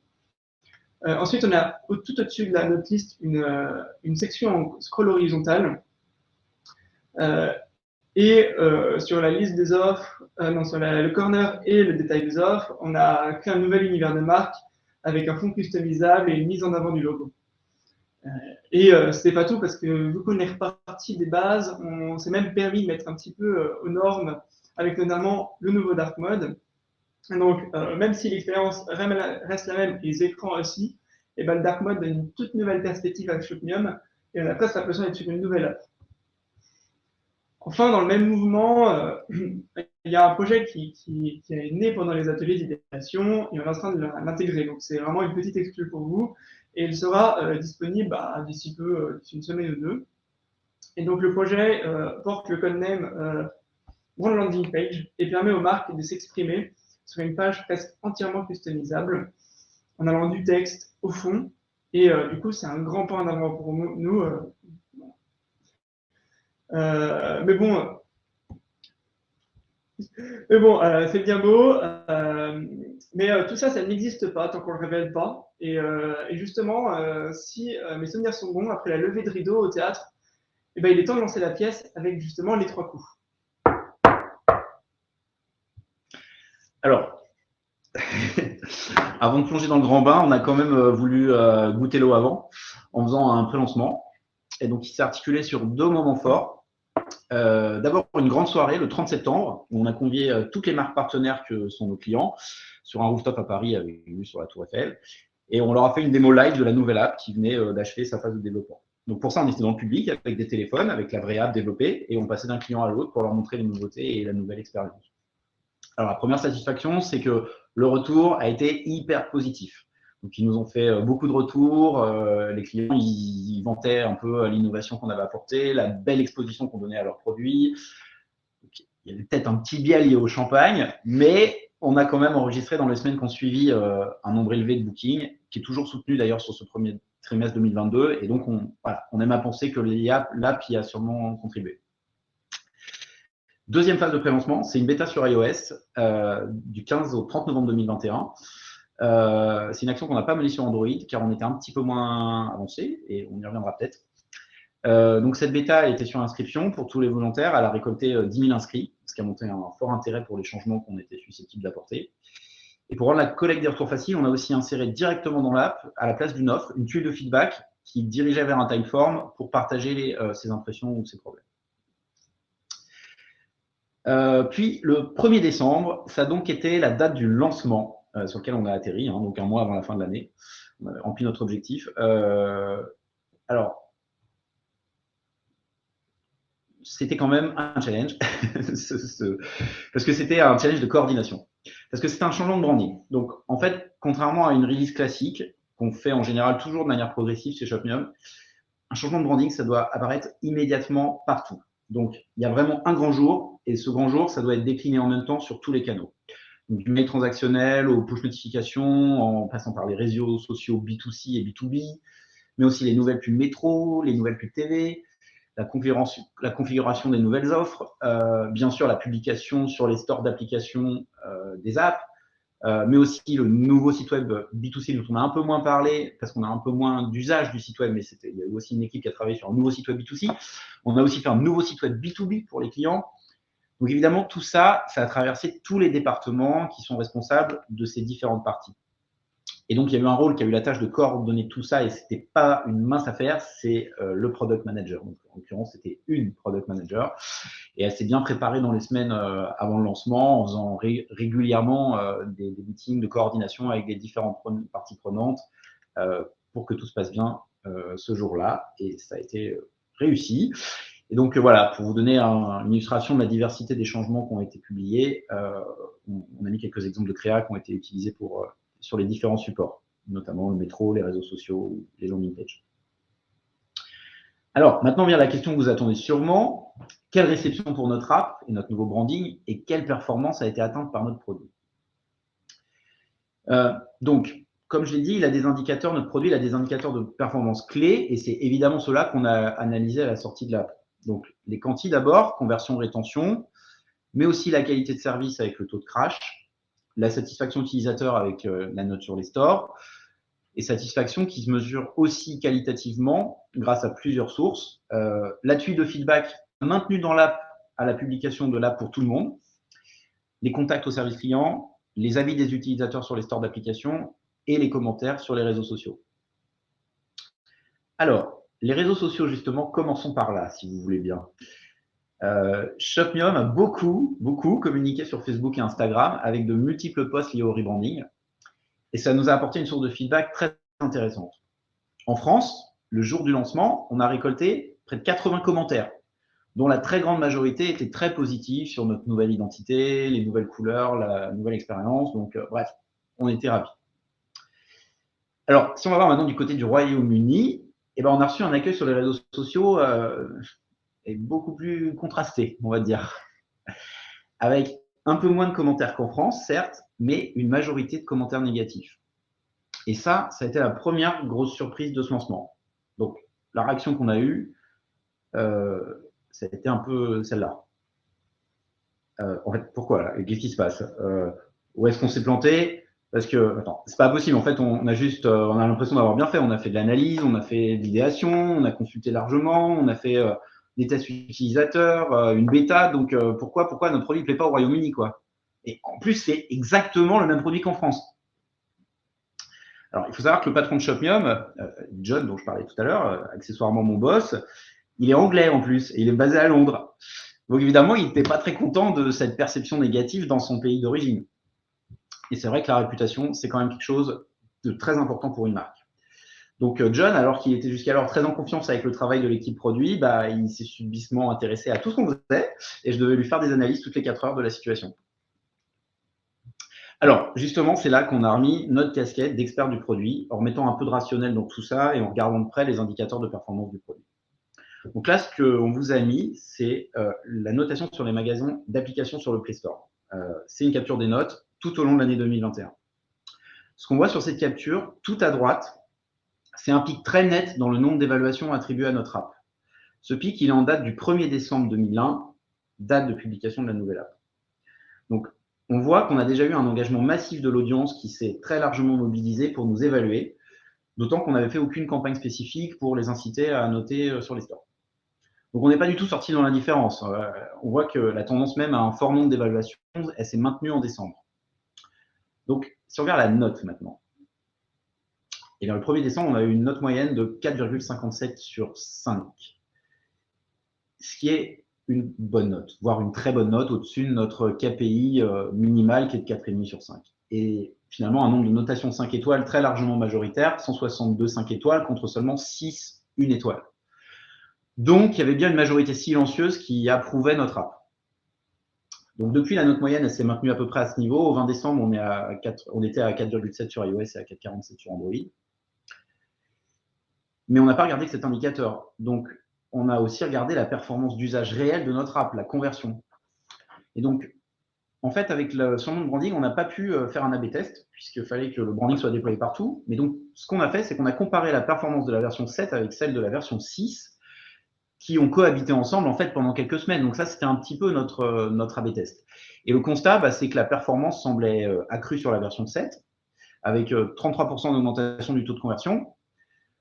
Ensuite, on a tout au-dessus de notre liste une section en scroll horizontal. Sur la liste des offres, sur le corner et le détail des offres, on a créé un nouvel univers de marque avec un fond customisable et une mise en avant du logo. C'était pas tout parce que vu qu'on est reparti des bases, on s'est même permis de mettre un petit peu aux normes avec notamment le nouveau Dark Mode. Donc, même si l'expérience reste la même, et les écrans aussi, et ben, le Dark Mode donne une toute nouvelle perspective à Shopmium et on a presque l'impression d'être sur une nouvelle œuvre. Enfin, dans le même mouvement, il y a un projet qui est né pendant les ateliers d'idéation et on est en train de l'intégrer. Donc, c'est vraiment une petite exclue pour vous et il sera disponible d'ici peu, d'ici une semaine ou deux. Et donc, le projet porte le codename One Landing Page et permet aux marques de s'exprimer sur une page presque entièrement customisable en allant du texte au fond. Et du coup, c'est un grand pas en avant pour nous. Mais bon, c'est bien beau. Mais tout ça, ça n'existe pas tant qu'on ne le révèle pas. Et justement, si mes souvenirs sont bons, après la levée de rideau au théâtre, eh ben, il est temps de lancer la pièce avec justement les 3 coups. Alors, avant de plonger dans le grand bain, on a quand même voulu goûter l'eau avant, en faisant un pré-lancement. Et donc, il s'est articulé sur 2 moments forts. D'abord, une grande soirée le 30 septembre, où on a convié toutes les marques partenaires que sont nos clients sur un rooftop à Paris avec une vue sur la Tour Eiffel. Et on leur a fait une démo live de la nouvelle app qui venait d'achever sa phase de développement. Donc, pour ça, on était dans le public avec des téléphones, avec la vraie app développée, et on passait d'un client à l'autre pour leur montrer les nouveautés et la nouvelle expérience. Alors, la première satisfaction, c'est que le retour a été hyper positif. Donc, ils nous ont fait beaucoup de retours. Les clients, ils vantaient un peu l'innovation qu'on avait apportée, la belle exposition qu'on donnait à leurs produits. Donc, il y avait peut-être un petit biais lié au champagne, mais on a quand même enregistré dans les semaines qui ont suivi un nombre élevé de bookings, qui est toujours soutenu d'ailleurs sur ce premier trimestre 2022. Et donc, on aime à penser que l'app y a sûrement contribué. Deuxième phase de pré-lancement, c'est une bêta sur iOS du 15 au 30 novembre 2021. C'est une action qu'on n'a pas menée sur Android car on était un petit peu moins avancé et on y reviendra peut-être. Donc cette bêta était sur inscription pour tous les volontaires. Elle a récolté 10 000 inscrits, ce qui a montré un fort intérêt pour les changements qu'on était susceptibles d'apporter. Et pour rendre la collecte des retours facile, on a aussi inséré directement dans l'app, à la place d'une offre, une tuile de feedback qui dirigeait vers un timeform pour partager ses impressions ou ses problèmes. Puis le 1er décembre, ça a donc été la date du lancement sur lequel on a atterri, hein, donc un mois avant la fin de l'année. On a rempli notre objectif. Alors, c'était quand même un challenge, parce que c'était un challenge de coordination. Parce que c'était un changement de branding. Donc, en fait, contrairement à une release classique, qu'on fait en général toujours de manière progressive chez Shopmium, un changement de branding, ça doit apparaître immédiatement partout. Donc, il y a vraiment un grand jour, et ce grand jour, ça doit être décliné en même temps sur tous les canaux. Donc, du mail transactionnel aux push notifications, en passant par les réseaux sociaux B2C et B2B, mais aussi les nouvelles pubs métro, les nouvelles pubs TV, la configuration des nouvelles offres, bien sûr la publication sur les stores d'applications des apps, mais aussi le nouveau site web B2C dont on a un peu moins parlé parce qu'on a un peu moins d'usage du site web, mais il y a eu aussi une équipe qui a travaillé sur un nouveau site web B2C. On a aussi fait un nouveau site web B2B pour les clients. Donc évidemment, tout ça, ça a traversé tous les départements qui sont responsables de ces différentes parties. Et donc, il y a eu un rôle qui a eu la tâche de coordonner tout ça et ce n'était pas une mince affaire, c'est le Product Manager. Donc, en l'occurrence, c'était une Product Manager. Et elle s'est bien préparée dans les semaines avant le lancement en faisant régulièrement des meetings de coordination avec les différentes parties prenantes pour que tout se passe bien ce jour-là. Et ça a été réussi. Et donc, voilà, pour vous donner une illustration de la diversité des changements qui ont été publiés, on a mis quelques exemples de créa qui ont été utilisés sur les différents supports, notamment le métro, les réseaux sociaux, les landing pages. Alors, maintenant vient la question que vous attendez sûrement. Quelle réception pour notre app et notre nouveau branding et quelle performance a été atteinte par notre produit? Donc, comme je l'ai dit, notre produit a des indicateurs de performance clés et c'est évidemment cela qu'on a analysé à la sortie de l'app. Donc, les quantis d'abord, conversion, rétention, mais aussi la qualité de service avec le taux de crash, la satisfaction utilisateur avec la note sur les stores, et satisfaction qui se mesure aussi qualitativement grâce à plusieurs sources. L'appui de feedback maintenu dans l'app à la publication de l'app pour tout le monde, les contacts au service client, les avis des utilisateurs sur les stores d'applications et les commentaires sur les réseaux sociaux. Alors, les réseaux sociaux, justement, commençons par là, si vous voulez bien. Shopmium a beaucoup communiqué sur Facebook et Instagram avec de multiples posts liés au rebranding. Et ça nous a apporté une source de feedback très intéressante. En France, le jour du lancement, on a récolté près de 80 commentaires, dont la très grande majorité était très positive sur notre nouvelle identité, les nouvelles couleurs, la nouvelle expérience. Donc, bref, on était ravis. Alors, si on va voir maintenant du côté du Royaume-Uni, eh ben, on a reçu un accueil sur les réseaux sociaux beaucoup plus contrasté, on va dire, avec un peu moins de commentaires qu'en France, certes, mais une majorité de commentaires négatifs. Et ça a été la première grosse surprise de ce lancement. Donc, la réaction qu'on a eue, ça a été un peu celle-là. En fait, pourquoi? Qu'est-ce qui se passe? Où est-ce qu'on s'est planté? Parce que, attends, c'est pas possible. En fait, on a l'impression d'avoir bien fait. On a fait de l'analyse, on a fait de l'idéation, on a consulté largement, on a fait des tests utilisateurs, une bêta. Donc, pourquoi notre produit ne plaît pas au Royaume-Uni, quoi? Et en plus, c'est exactement le même produit qu'en France. Alors, il faut savoir que le patron de Shopmium, John, dont je parlais tout à l'heure, accessoirement mon boss, il est anglais en plus et il est basé à Londres. Donc, évidemment, il n'était pas très content de cette perception négative dans son pays d'origine. Et c'est vrai que la réputation, c'est quand même quelque chose de très important pour une marque. Donc, John, alors qu'il était jusqu'alors très en confiance avec le travail de l'équipe produit, il s'est subitement intéressé à tout ce qu'on faisait et je devais lui faire des analyses toutes les 4 heures de la situation. Alors, justement, c'est là qu'on a remis notre casquette d'expert du produit en remettant un peu de rationnel dans tout ça et en regardant de près les indicateurs de performance du produit. Donc là, ce qu'on vous a mis, c'est la notation sur les magasins d'applications sur le Play Store. C'est une capture des notes tout au long de l'année 2021. Ce qu'on voit sur cette capture, tout à droite, c'est un pic très net dans le nombre d'évaluations attribuées à notre app. Ce pic, il est en date du 1er décembre 2001, date de publication de la nouvelle app. Donc, on voit qu'on a déjà eu un engagement massif de l'audience qui s'est très largement mobilisé pour nous évaluer, d'autant qu'on n'avait fait aucune campagne spécifique pour les inciter à noter sur les stores. Donc, on n'est pas du tout sorti dans l'indifférence. On voit que la tendance même à un fort nombre d'évaluations, elle s'est maintenue en décembre. Donc, si on regarde la note maintenant, et bien, le 1er décembre, on a eu une note moyenne de 4,57 sur 5, ce qui est une bonne note, voire une très bonne note au-dessus de notre KPI minimal qui est de 4,5 sur 5. Et finalement, un nombre de notations 5 étoiles très largement majoritaire, 162 5 étoiles contre seulement 6 1 étoile. Donc, il y avait bien une majorité silencieuse qui approuvait notre app. Donc, depuis, la note moyenne, elle s'est maintenue à peu près à ce niveau. Au 20 décembre, on était à 4,7 sur iOS et à 4,47 sur Android. Mais on n'a pas regardé que cet indicateur. Donc, on a aussi regardé la performance d'usage réel de notre app, la conversion. Et donc, en fait, avec le changement de branding, on n'a pas pu faire un A/B test, puisqu'il fallait que le branding soit déployé partout. Mais donc, ce qu'on a fait, c'est qu'on a comparé la performance de la version 7 avec celle de la version 6, qui ont cohabité ensemble, en fait, pendant quelques semaines. Donc ça, c'était un petit peu notre A/B test. Et le constat, c'est que la performance semblait accrue sur la version 7, avec 33% d'augmentation du taux de conversion.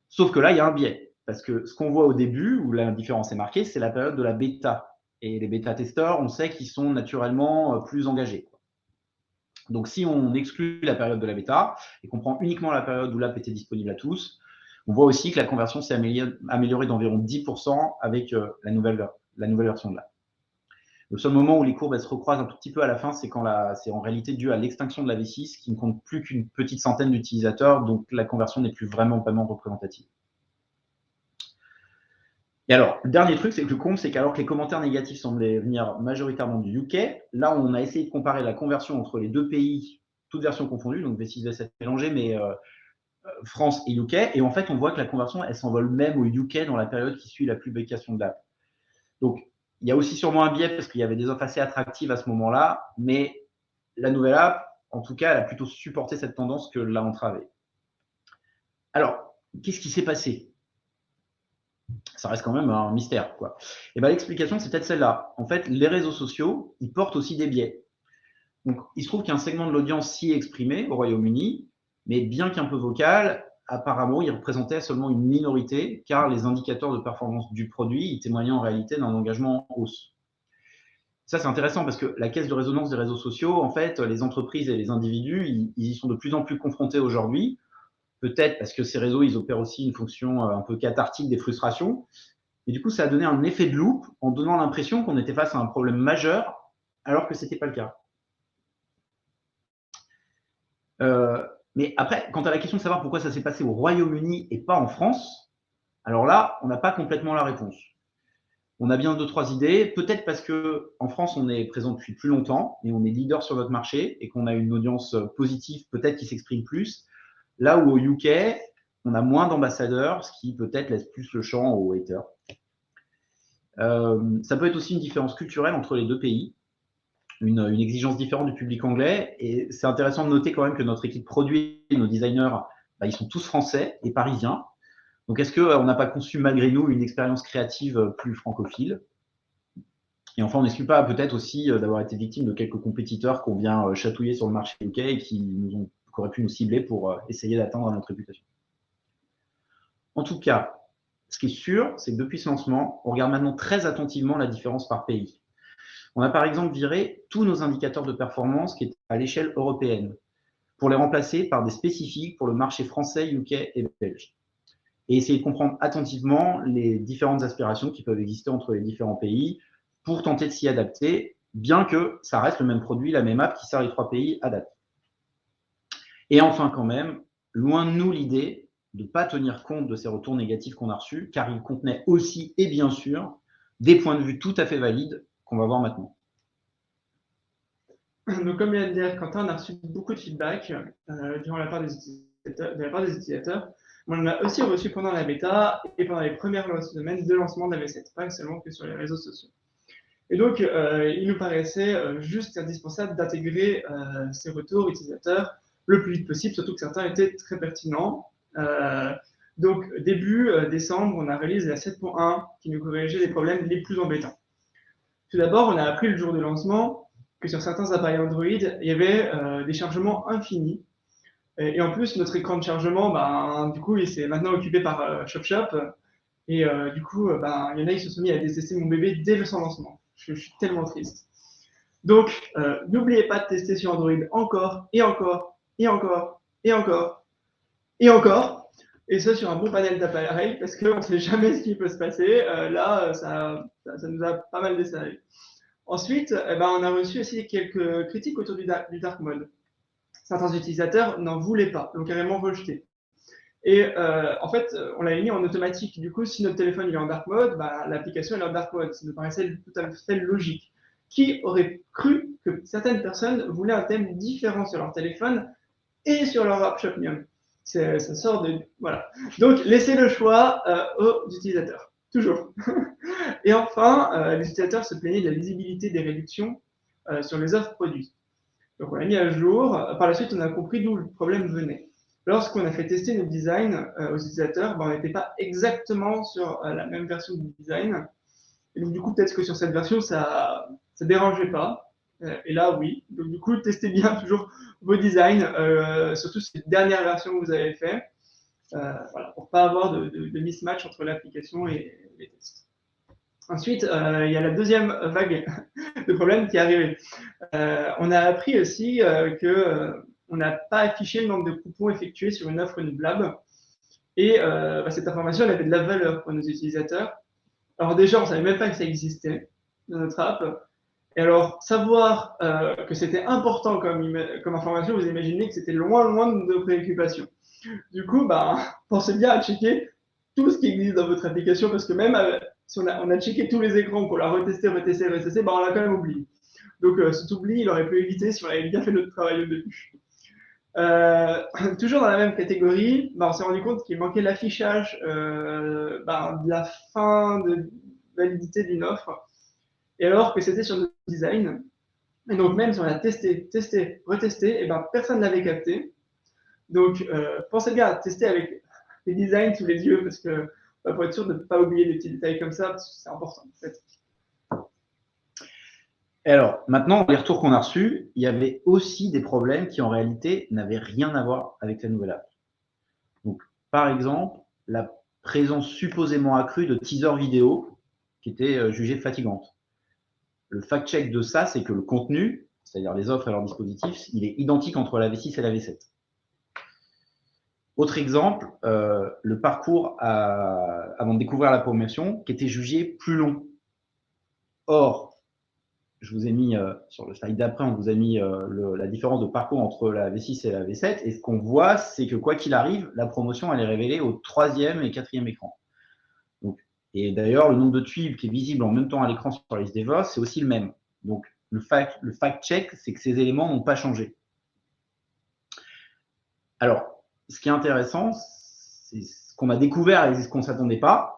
Sauf que là, il y a un biais. Parce que ce qu'on voit au début, où la différence est marquée, c'est la période de la bêta. Et les bêta-testeurs, on sait qu'ils sont naturellement plus engagés. Donc, si on exclut la période de la bêta et qu'on prend uniquement la période où l'app était disponible à tous, on voit aussi que la conversion s'est améliorée d'environ 10% avec la nouvelle version de l'app. Le seul moment où les courbes se recroisent un tout petit peu à la fin, c'est quand c'est en réalité dû à l'extinction de la V6 qui ne compte plus qu'une petite centaine d'utilisateurs, donc la conversion n'est plus vraiment représentative. Et alors, le dernier truc, c'est que le compte, c'est qu'alors que les commentaires négatifs semblaient venir majoritairement du UK, là, on a essayé de comparer la conversion entre les deux pays, toutes versions confondues, donc V6, V7 mélangées, mais France et UK, et en fait, on voit que la conversion, elle s'envole même au UK dans la période qui suit la publication de l'app. Donc, il y a aussi sûrement un biais parce qu'il y avait des offres assez attractives à ce moment-là, mais la nouvelle app, en tout cas, elle a plutôt supporté cette tendance que l'a entravée. Alors, qu'est-ce qui s'est passé? Ça reste quand même un mystère, quoi. Et l'explication, c'est peut-être celle-là. En fait, les réseaux sociaux, ils portent aussi des biais. Donc, il se trouve qu'il y a un segment de l'audience si exprimé au Royaume-Uni, mais bien qu'un peu vocal, apparemment, il représentait seulement une minorité, car les indicateurs de performance du produit, ils témoignaient en réalité d'un engagement en hausse. Ça, c'est intéressant parce que la caisse de résonance des réseaux sociaux, en fait, les entreprises et les individus, ils y sont de plus en plus confrontés aujourd'hui. peut-être parce que ces réseaux, ils opèrent aussi une fonction un peu cathartique des frustrations. Et du coup, ça a donné un effet de loupe en donnant l'impression qu'on était face à un problème majeur, alors que ce n'était pas le cas. Mais après, quant à la question de savoir pourquoi ça s'est passé au Royaume-Uni et pas en France, alors là, on n'a pas complètement la réponse. On a bien 2-3 idées. Peut-être parce qu'en France, on est présent depuis plus longtemps et on est leader sur notre marché et qu'on a une audience positive, peut-être qui s'exprime plus. Là où au UK, on a moins d'ambassadeurs, ce qui peut-être laisse plus le champ aux haters. Ça peut être aussi une différence culturelle entre les deux pays, une exigence différente du public anglais. Et c'est intéressant de noter quand même que notre équipe produit, nos designers, ils sont tous français et parisiens. Donc, est-ce qu'on n'a pas conçu malgré nous une expérience créative plus francophile? Et enfin, on n'exclut pas peut-être aussi d'avoir été victime de quelques compétiteurs qu'on vient chatouiller sur le marché UK et qui auraient pu nous cibler pour essayer d'atteindre notre réputation. En tout cas, ce qui est sûr, c'est que depuis ce lancement, on regarde maintenant très attentivement la différence par pays. On a par exemple viré tous nos indicateurs de performance qui étaient à l'échelle européenne pour les remplacer par des spécifiques pour le marché français, UK et belge. Et essayer de comprendre attentivement les différentes aspirations qui peuvent exister entre les différents pays pour tenter de s'y adapter, bien que ça reste le même produit, la même app qui sert les 3 pays à date. Et enfin, quand même, loin de nous l'idée de ne pas tenir compte de ces retours négatifs qu'on a reçus, car ils contenaient aussi, et bien sûr, des points de vue tout à fait valides qu'on va voir maintenant. Donc, comme vient de dire Quentin, on a reçu beaucoup de feedback de la part des utilisateurs. On en a aussi reçu pendant la bêta et pendant les premières semaines de lancement de la V7, pas seulement que sur les réseaux sociaux. Et donc, il nous paraissait juste indispensable d'intégrer ces retours utilisateurs le plus vite possible, surtout que certains étaient très pertinents. Donc, début décembre, on a réalisé la 7.1 qui nous corrigeait les problèmes les plus embêtants. Tout d'abord, on a appris le jour du lancement que sur certains appareils Android, il y avait des chargements infinis. Et en plus, notre écran de chargement, du coup, il s'est maintenant occupé par ShopShop. Et du coup, il y en a qui se sont mis à détester mon bébé dès son lancement. Je suis tellement triste. Donc, n'oubliez pas de tester sur Android encore, et encore, et encore, et encore, et encore. Et ça sur un bon panel d'appareils, parce qu'on ne sait jamais ce qui peut se passer. Là, ça nous a pas mal desservi. Ensuite, on a reçu aussi quelques critiques autour du dark mode. Certains utilisateurs n'en voulaient pas, l'ont carrément rejeté. Et en fait, on l'a mis en automatique. Du coup, si notre téléphone est en dark mode, l'application est en dark mode. Ça nous paraissait tout à fait logique. Qui aurait cru que certaines personnes voulaient un thème différent sur leur téléphone et sur leur app Shopmium? Ça sort de... Voilà. Donc, laissez le choix aux utilisateurs. Toujours. Et enfin, les utilisateurs se plaignaient de la lisibilité des réductions sur les offres produits. Donc, on l'a mis à jour. Par la suite, on a compris d'où le problème venait. Lorsqu'on a fait tester nos designs aux utilisateurs, on n'était pas exactement sur la même version du design. Et donc, du coup, peut-être que sur cette version, ça ne dérangeait pas. Et là, oui. Donc, du coup, testez bien toujours vos designs, surtout cette dernière version que vous avez fait, voilà, pour ne pas avoir de mismatch entre l'application et les tests. Ensuite, il y a la deuxième vague de problèmes qui est arrivée. On a appris aussi qu'on n'a pas affiché le nombre de coupons effectués sur une offre renouvelable. Et cette information, elle avait de la valeur pour nos utilisateurs. Alors déjà, on ne savait même pas que ça existait dans notre app. Et alors, savoir que c'était important comme information, vous imaginez que c'était loin de nos préoccupations. Du coup, pensez bien à checker tout ce qui existe dans votre application, parce que même si on a checké tous les écrans, qu'on l'a retesté, on l'a quand même oublié. Donc, cet oubli, il aurait pu éviter si on avait bien fait notre travail au début. Toujours dans la même catégorie, on s'est rendu compte qu'il manquait l'affichage de la fin de validité d'une offre, et alors que c'était sur notre design. Et donc, même si on a testé, retesté, et personne ne l'avait capté. Donc, pensez bien à tester avec les designs sous les yeux, parce que pour être sûr de ne pas oublier des petits détails comme ça, parce que c'est important en fait. Et alors, maintenant, les retours qu'on a reçus, il y avait aussi des problèmes qui, en réalité, n'avaient rien à voir avec la nouvelle app. Donc, par exemple, la présence supposément accrue de teasers vidéo qui étaient jugées fatigantes. Le fact-check de ça, c'est que le contenu, c'est-à-dire les offres et leurs dispositifs, il est identique entre la V6 et la V7. Autre exemple, le parcours avant de découvrir la promotion, qui était jugé plus long. Or, je vous ai mis sur le slide d'après, on vous a mis la différence de parcours entre la V6 et la V7. Et ce qu'on voit, c'est que quoi qu'il arrive, la promotion, elle est révélée au 3e et 4e écran. Donc, et d'ailleurs, le nombre de tuiles qui est visible en même temps à l'écran sur la liste des votes, c'est aussi le même. Donc, le fact-check, c'est que ces éléments n'ont pas changé. Alors, ce qui est intéressant, c'est ce qu'on a découvert et ce qu'on ne s'attendait pas,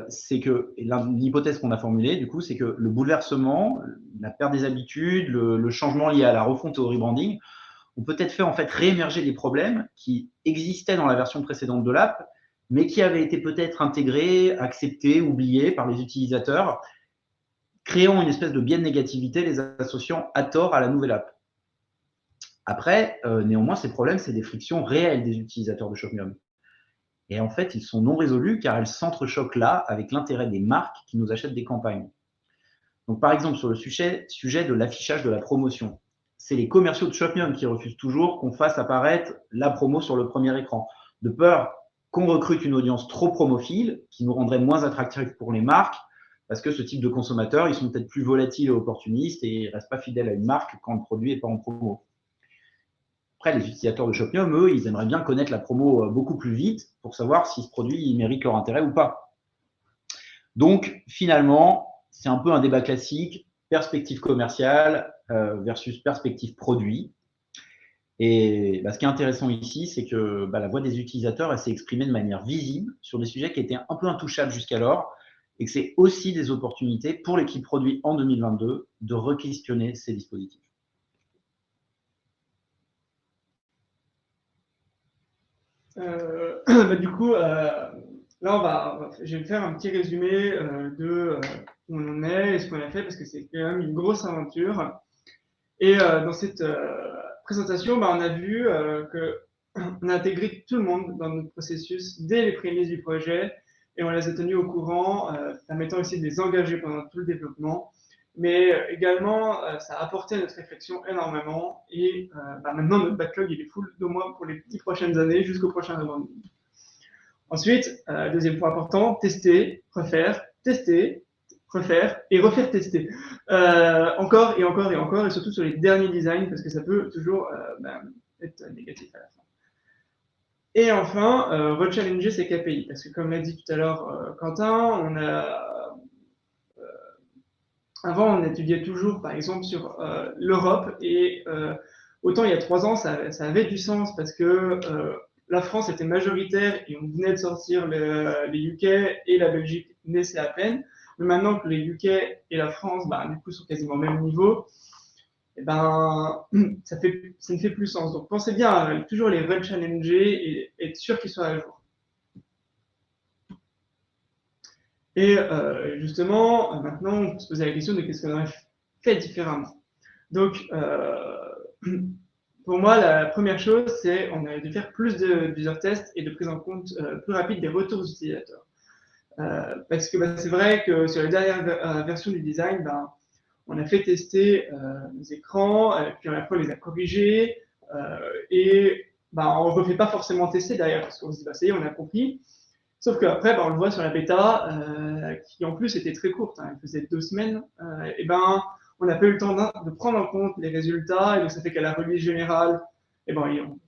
c'est que l'hypothèse qu'on a formulée, du coup, c'est que le bouleversement, la perte des habitudes, le changement lié à la refonte et au rebranding ont peut-être fait en fait réémerger des problèmes qui existaient dans la version précédente de l'app, mais qui avaient été peut-être intégrés, acceptés, oubliés par les utilisateurs, créant une espèce de biais de négativité, les associant à tort à la nouvelle app. Après, néanmoins, ces problèmes, c'est des frictions réelles des utilisateurs de Shopmium. Et en fait, ils sont non résolus car elles s'entrechoquent là avec l'intérêt des marques qui nous achètent des campagnes. Donc, par exemple, sur le sujet de l'affichage de la promotion, c'est les commerciaux de Shopmium qui refusent toujours qu'on fasse apparaître la promo sur le premier écran, de peur qu'on recrute une audience trop promophile qui nous rendrait moins attractifs pour les marques, parce que ce type de consommateurs, ils sont peut-être plus volatiles et opportunistes et ils ne restent pas fidèles à une marque quand le produit n'est pas en promo. Après, les utilisateurs de Shopmium, eux, ils aimeraient bien connaître la promo beaucoup plus vite pour savoir si ce produit il mérite leur intérêt ou pas. Donc, finalement, c'est un peu un débat classique, perspective commerciale versus perspective produit. Et ce qui est intéressant ici, c'est que la voix des utilisateurs, elle s'est exprimée de manière visible sur des sujets qui étaient un peu intouchables jusqu'alors, et que c'est aussi des opportunités pour l'équipe produit en 2022 de re-questionner ces dispositifs. Du coup, là, je vais faire un petit résumé de où on en est et ce qu'on a fait, parce que c'est quand même une grosse aventure. Et dans cette présentation, on a vu qu'on a intégré tout le monde dans notre processus dès les prémices du projet, et on les a tenus au courant, permettant aussi de les engager pendant tout le développement. Mais également, ça a apporté à notre réflexion énormément. Et maintenant, notre backlog, il est full de moins pour les 10 prochaines années jusqu'au prochain rebranding. Ensuite, deuxième point important, tester, refaire et refaire tester. Encore et encore et encore, et surtout sur les derniers designs, parce que ça peut toujours être négatif à la fin. Et enfin, rechallenger ces KPI, parce que comme l'a dit tout à l'heure Quentin, avant, on étudiait toujours, par exemple, sur l'Europe, et autant il y a 3 ans, ça avait du sens, parce que la France était majoritaire, et on venait de sortir les UK, et la Belgique naissait à peine. Mais maintenant que les UK et la France, du coup, sont quasiment au même niveau, ça ne fait plus sens. Donc, pensez bien à toujours les rechallenger et être sûr qu'ils soient à jour. Et justement, maintenant, on peut se poser la question de qu'est-ce qu'on aurait fait différemment. Donc, pour moi, la première chose, c'est qu'on aurait dû faire plus de user tests et de prise en compte plus rapide des retours des utilisateurs. Parce que c'est vrai que sur la dernière version du design, on a fait tester nos écrans, puis après on les a corrigés, et on ne refait pas forcément tester derrière, parce qu'on se dit, ça y est, on a compris. Sauf qu'après, on le voit sur la bêta, qui en plus était très courte, elle faisait 2 semaines, on n'a pas eu le temps de prendre en compte les résultats, et donc ça fait qu'à la release générale,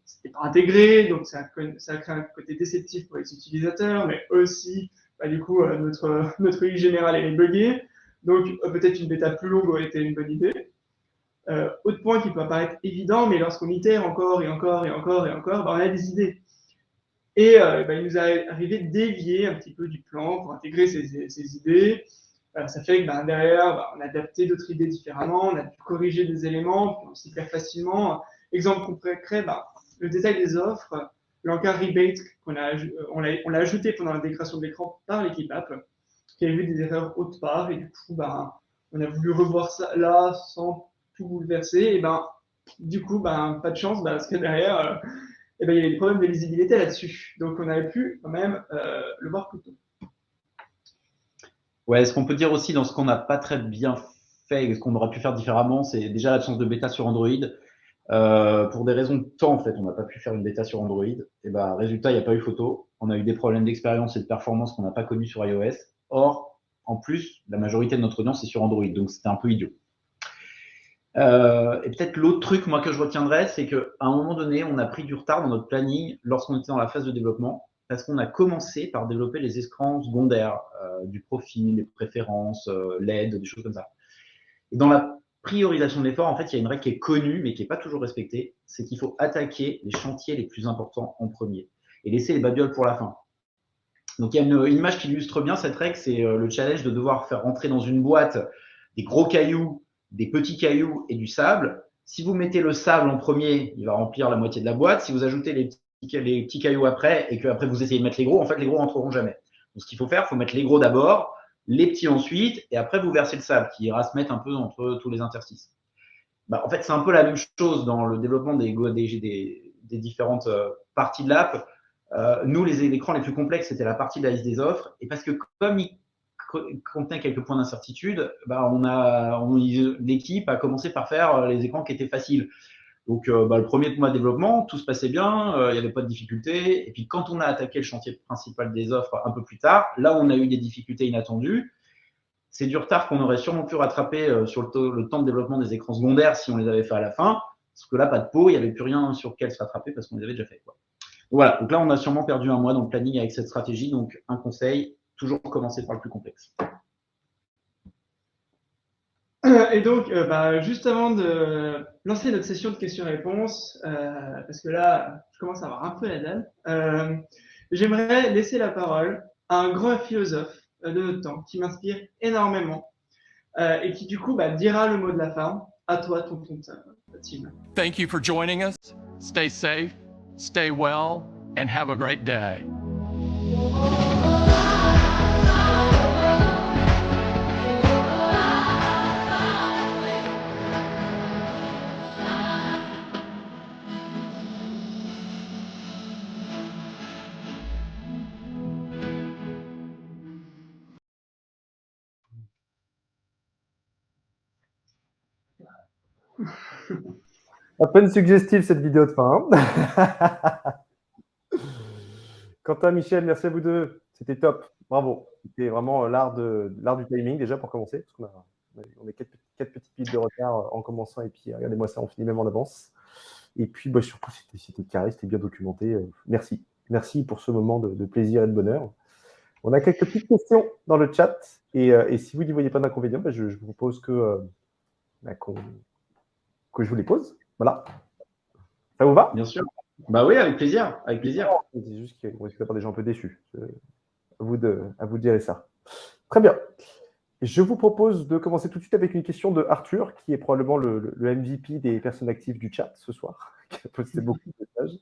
c'était pas intégré, donc ça a créé un côté déceptif pour les utilisateurs, mais aussi, du coup, notre release générale elle est buggée, donc peut-être une bêta plus longue aurait été une bonne idée. Autre point qui peut apparaître évident, mais lorsqu'on itère encore et encore et encore et encore, on a des idées. Et il nous est arrivé de dévier un petit peu du plan pour intégrer ces idées. Ça fait que derrière, on a adapté d'autres idées différemment, on a pu corriger des éléments, puis on s'y perd facilement. Exemple concret, le détail des offres, l'encart rebate, on l'a ajouté pendant la dégradation de l'écran par l'équipe app, qui a eu des erreurs autre part, et du coup, on a voulu revoir ça là sans tout bouleverser, et du coup, pas de chance, parce que derrière, il y avait des problèmes de lisibilité là-dessus. Donc, on avait pu quand même le voir plus tôt. Ouais, ce qu'on peut dire aussi dans ce qu'on n'a pas très bien fait et ce qu'on aurait pu faire différemment, c'est déjà l'absence de bêta sur Android. Pour des raisons de temps, en fait, on n'a pas pu faire une bêta sur Android. Et bah, résultat, il n'y a pas eu photo. On a eu des problèmes d'expérience et de performance qu'on n'a pas connus sur iOS. Or, en plus, la majorité de notre audience est sur Android, donc c'était un peu idiot. Et peut-être l'autre truc, moi, que je retiendrai, c'est qu'à un moment donné, on a pris du retard dans notre planning lorsqu'on était dans la phase de développement, parce qu'on a commencé par développer les écrans secondaires, du profil, les préférences, l'aide, des choses comme ça. Et dans la priorisation de l'effort, en fait, il y a une règle qui est connue, mais qui n'est pas toujours respectée, c'est qu'il faut attaquer les chantiers les plus importants en premier et laisser les babioles pour la fin. Donc, il y a une image qui illustre bien cette règle, c'est le challenge de devoir faire rentrer dans une boîte des gros cailloux, des petits cailloux et du sable. Si vous mettez le sable en premier, il va remplir la moitié de la boîte. Si vous ajoutez les petits cailloux après et qu'après vous essayez de mettre les gros, en fait, les gros rentreront jamais. Donc, ce qu'il faut faire, il faut mettre les gros d'abord, les petits ensuite, et après vous versez le sable qui ira se mettre un peu entre tous les interstices. Bah, en fait, c'est un peu la même chose dans le développement des différentes parties de l'app. Nous, les écrans les plus complexes, c'était la partie de la liste des offres. Et parce que comme il contenait quelques points d'incertitude, bah, l'équipe a commencé par faire les écrans qui étaient faciles. Donc, le premier mois de développement, tout se passait bien, il n'y avait pas de difficultés. Et puis, quand on a attaqué le chantier principal des offres un peu plus tard, là, on a eu des difficultés inattendues. C'est du retard qu'on aurait sûrement pu rattraper sur le temps de développement des écrans secondaires si on les avait fait à la fin. Parce que là, pas de peau, il n'y avait plus rien sur lequel se rattraper parce qu'on les avait déjà fait, quoi. Voilà, donc là, on a sûrement perdu un mois dans le planning avec cette stratégie. Donc, un conseil, toujours commencer par le plus complexe. Et donc, juste avant de lancer notre session de questions-réponses, parce que là, je commence à avoir un peu la dalle, j'aimerais laisser la parole à un grand philosophe de notre temps qui m'inspire énormément et qui, du coup, dira le mot de la fin. À toi, tonton Tim. Thank you for joining us. Stay safe, stay well, and have a great day. À peine suggestive cette vidéo de fin. Quentin, Michel, merci à vous deux. C'était top. Bravo. C'était vraiment l'art du timing déjà pour commencer. Parce on a 4 petites minutes de retard en commençant. Et puis, regardez-moi ça, on finit même en avance. Et puis, surtout, c'était carré, c'était bien documenté. Merci. Merci pour ce moment de plaisir et de bonheur. On a quelques petites questions dans le chat. Et si vous n'y voyez pas d'inconvénient, je vous propose que je vous les pose. Voilà. Ça vous va? Bien sûr. Bah oui, avec plaisir. Avec plaisir. C'est juste qu'on risque d'avoir des gens un peu déçus. À vous de gérer ça. Très bien. Je vous propose de commencer tout de suite avec une question de Arthur, qui est probablement le MVP des personnes actives du chat ce soir, qui a posté beaucoup de messages.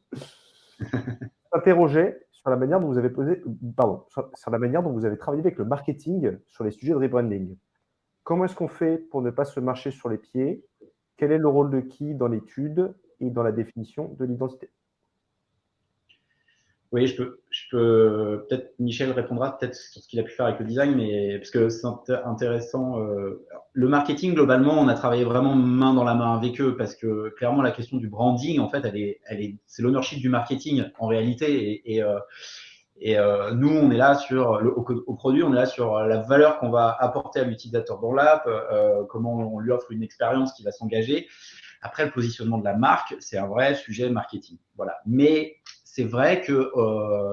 S'interrogeait sur la manière dont vous avez sur la manière dont vous avez travaillé avec le marketing sur les sujets de rebranding. Comment est-ce qu'on fait pour ne pas se marcher sur les pieds? Quel est le rôle de qui dans l'étude et dans la définition de l'identité? Oui, je peux peut-être Michel répondra peut-être sur ce qu'il a pu faire avec le design, mais parce que c'est intéressant. Le marketing, globalement, on a travaillé vraiment main dans la main avec eux parce que clairement, la question du branding, en fait, c'est l'ownership du marketing en réalité. Et nous, on est là au produit, on est là sur la valeur qu'on va apporter à l'utilisateur dans l'app, comment on lui offre une expérience qui va s'engager. Après, le positionnement de la marque, c'est un vrai sujet marketing. Voilà. Mais c'est vrai que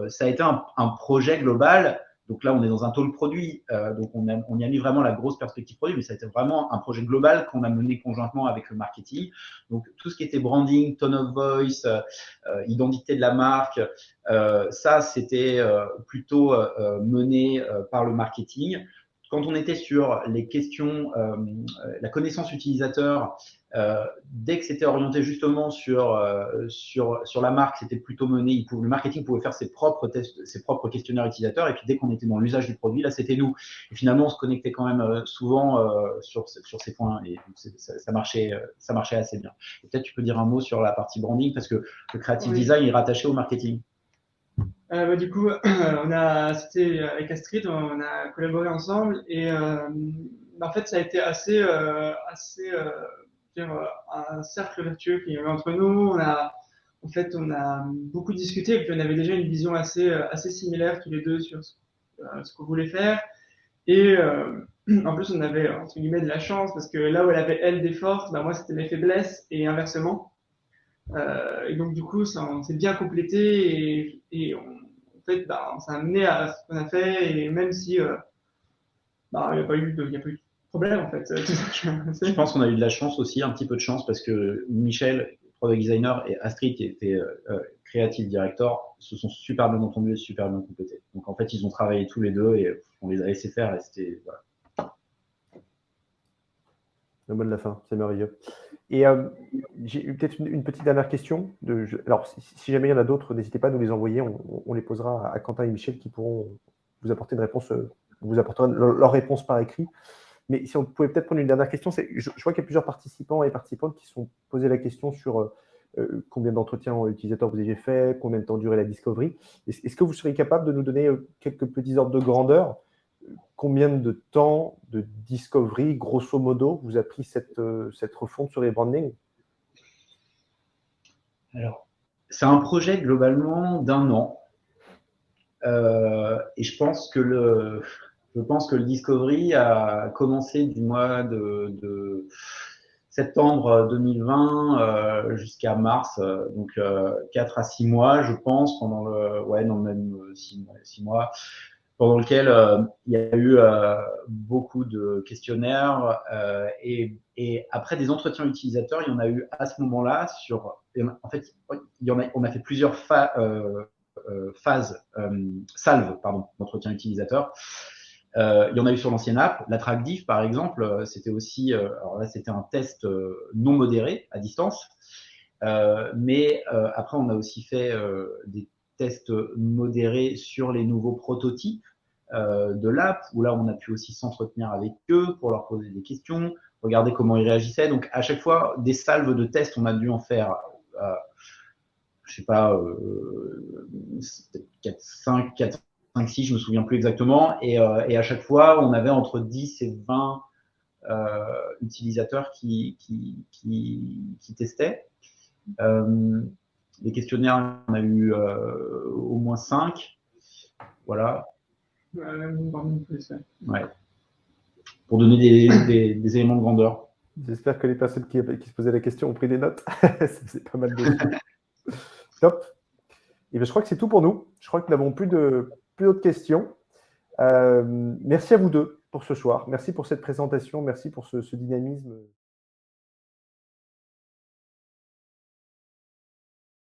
ça a été un projet global. Donc là, on est dans un taux produit. Donc on y a mis vraiment la grosse perspective produit, mais ça a été vraiment un projet global qu'on a mené conjointement avec le marketing. Donc tout ce qui était branding, tone of voice, identité de la marque, ça, c'était plutôt mené par le marketing. Quand on était sur les questions, la connaissance utilisateur, dès que c'était orienté justement sur la marque, c'était plutôt mené. Le marketing pouvait faire ses propres tests, ses propres questionnaires utilisateurs. Et puis dès qu'on était dans l'usage du produit, là, c'était nous. Et finalement, on se connectait quand même souvent sur ces points. Et ça marchait assez bien. Et peut-être tu peux dire un mot sur la partie branding parce que le creative design est rattaché au marketing. Du coup, c'était avec Astrid, on a collaboré ensemble et en fait, ça a été assez un cercle vertueux qu'il y avait entre nous. On a beaucoup discuté et puis on avait déjà une vision assez similaire tous les deux sur ce qu'on voulait faire. Et en plus, on avait entre guillemets de la chance parce que là où elle avait elle des forces, bah, moi c'était mes faiblesses et inversement. Et donc du coup, on s'est bien complété et en fait, bah, on s'est amené à ce qu'on a fait et même si bah, il n'y a pas eu de problème en fait. Je pense qu'on a eu de la chance aussi, un petit peu de chance, parce que Michel, product designer, et Astrid, qui était creative director, se sont super bien entendus et super bien complétés. Donc en fait, ils ont travaillé tous les deux et on les a laissés faire et c'était voilà. Le mot de la fin, c'est merveilleux. Et j'ai eu peut-être une petite dernière question. Alors, si jamais il y en a d'autres, n'hésitez pas à nous les envoyer. On les posera à Quentin et Michel qui pourront vous apporter une réponse, vous apporteront leur réponse par écrit. Mais si on pouvait peut-être prendre une dernière question, je vois qu'il y a plusieurs participants et participantes qui se sont posés la question sur combien d'entretiens utilisateurs vous avez fait, combien de temps durait la discovery. Est-ce que vous seriez capable de nous donner quelques petits ordres de grandeur? Combien de temps de discovery, grosso modo, vous a pris cette refonte sur les brandings? Alors, c'est un projet globalement d'1 an. Et je pense que le discovery a commencé du mois de septembre 2020 jusqu'à mars, donc 4 à 6 mois, je pense, dans le même 6 mois, pendant lequel il y a eu beaucoup de questionnaires et après des entretiens utilisateurs, il y en a eu à ce moment-là en fait, on a fait plusieurs salves d'entretien utilisateur. Il y en a eu sur l'ancienne app, la TrackDiff par exemple, c'était aussi, alors là c'était un test non modéré à distance, mais après on a aussi fait des tests modérés sur les nouveaux prototypes de l'app, où là on a pu aussi s'entretenir avec eux pour leur poser des questions, regarder comment ils réagissaient. Donc à chaque fois, des salves de tests, on a dû en faire je sais pas, 5, 6, je me souviens plus exactement. Et à chaque fois, on avait entre 10 et 20 utilisateurs qui testaient. Les questionnaires, on a eu au moins 5. Voilà. Ouais. Pour donner des éléments de grandeur. J'espère que les personnes qui se posaient la question ont pris des notes. C'est pas mal de Top. Et bien, je crois que c'est tout pour nous. Je crois que nous n'avons plus d'autres questions. Merci à vous deux pour ce soir. Merci pour cette présentation. Merci pour ce dynamisme.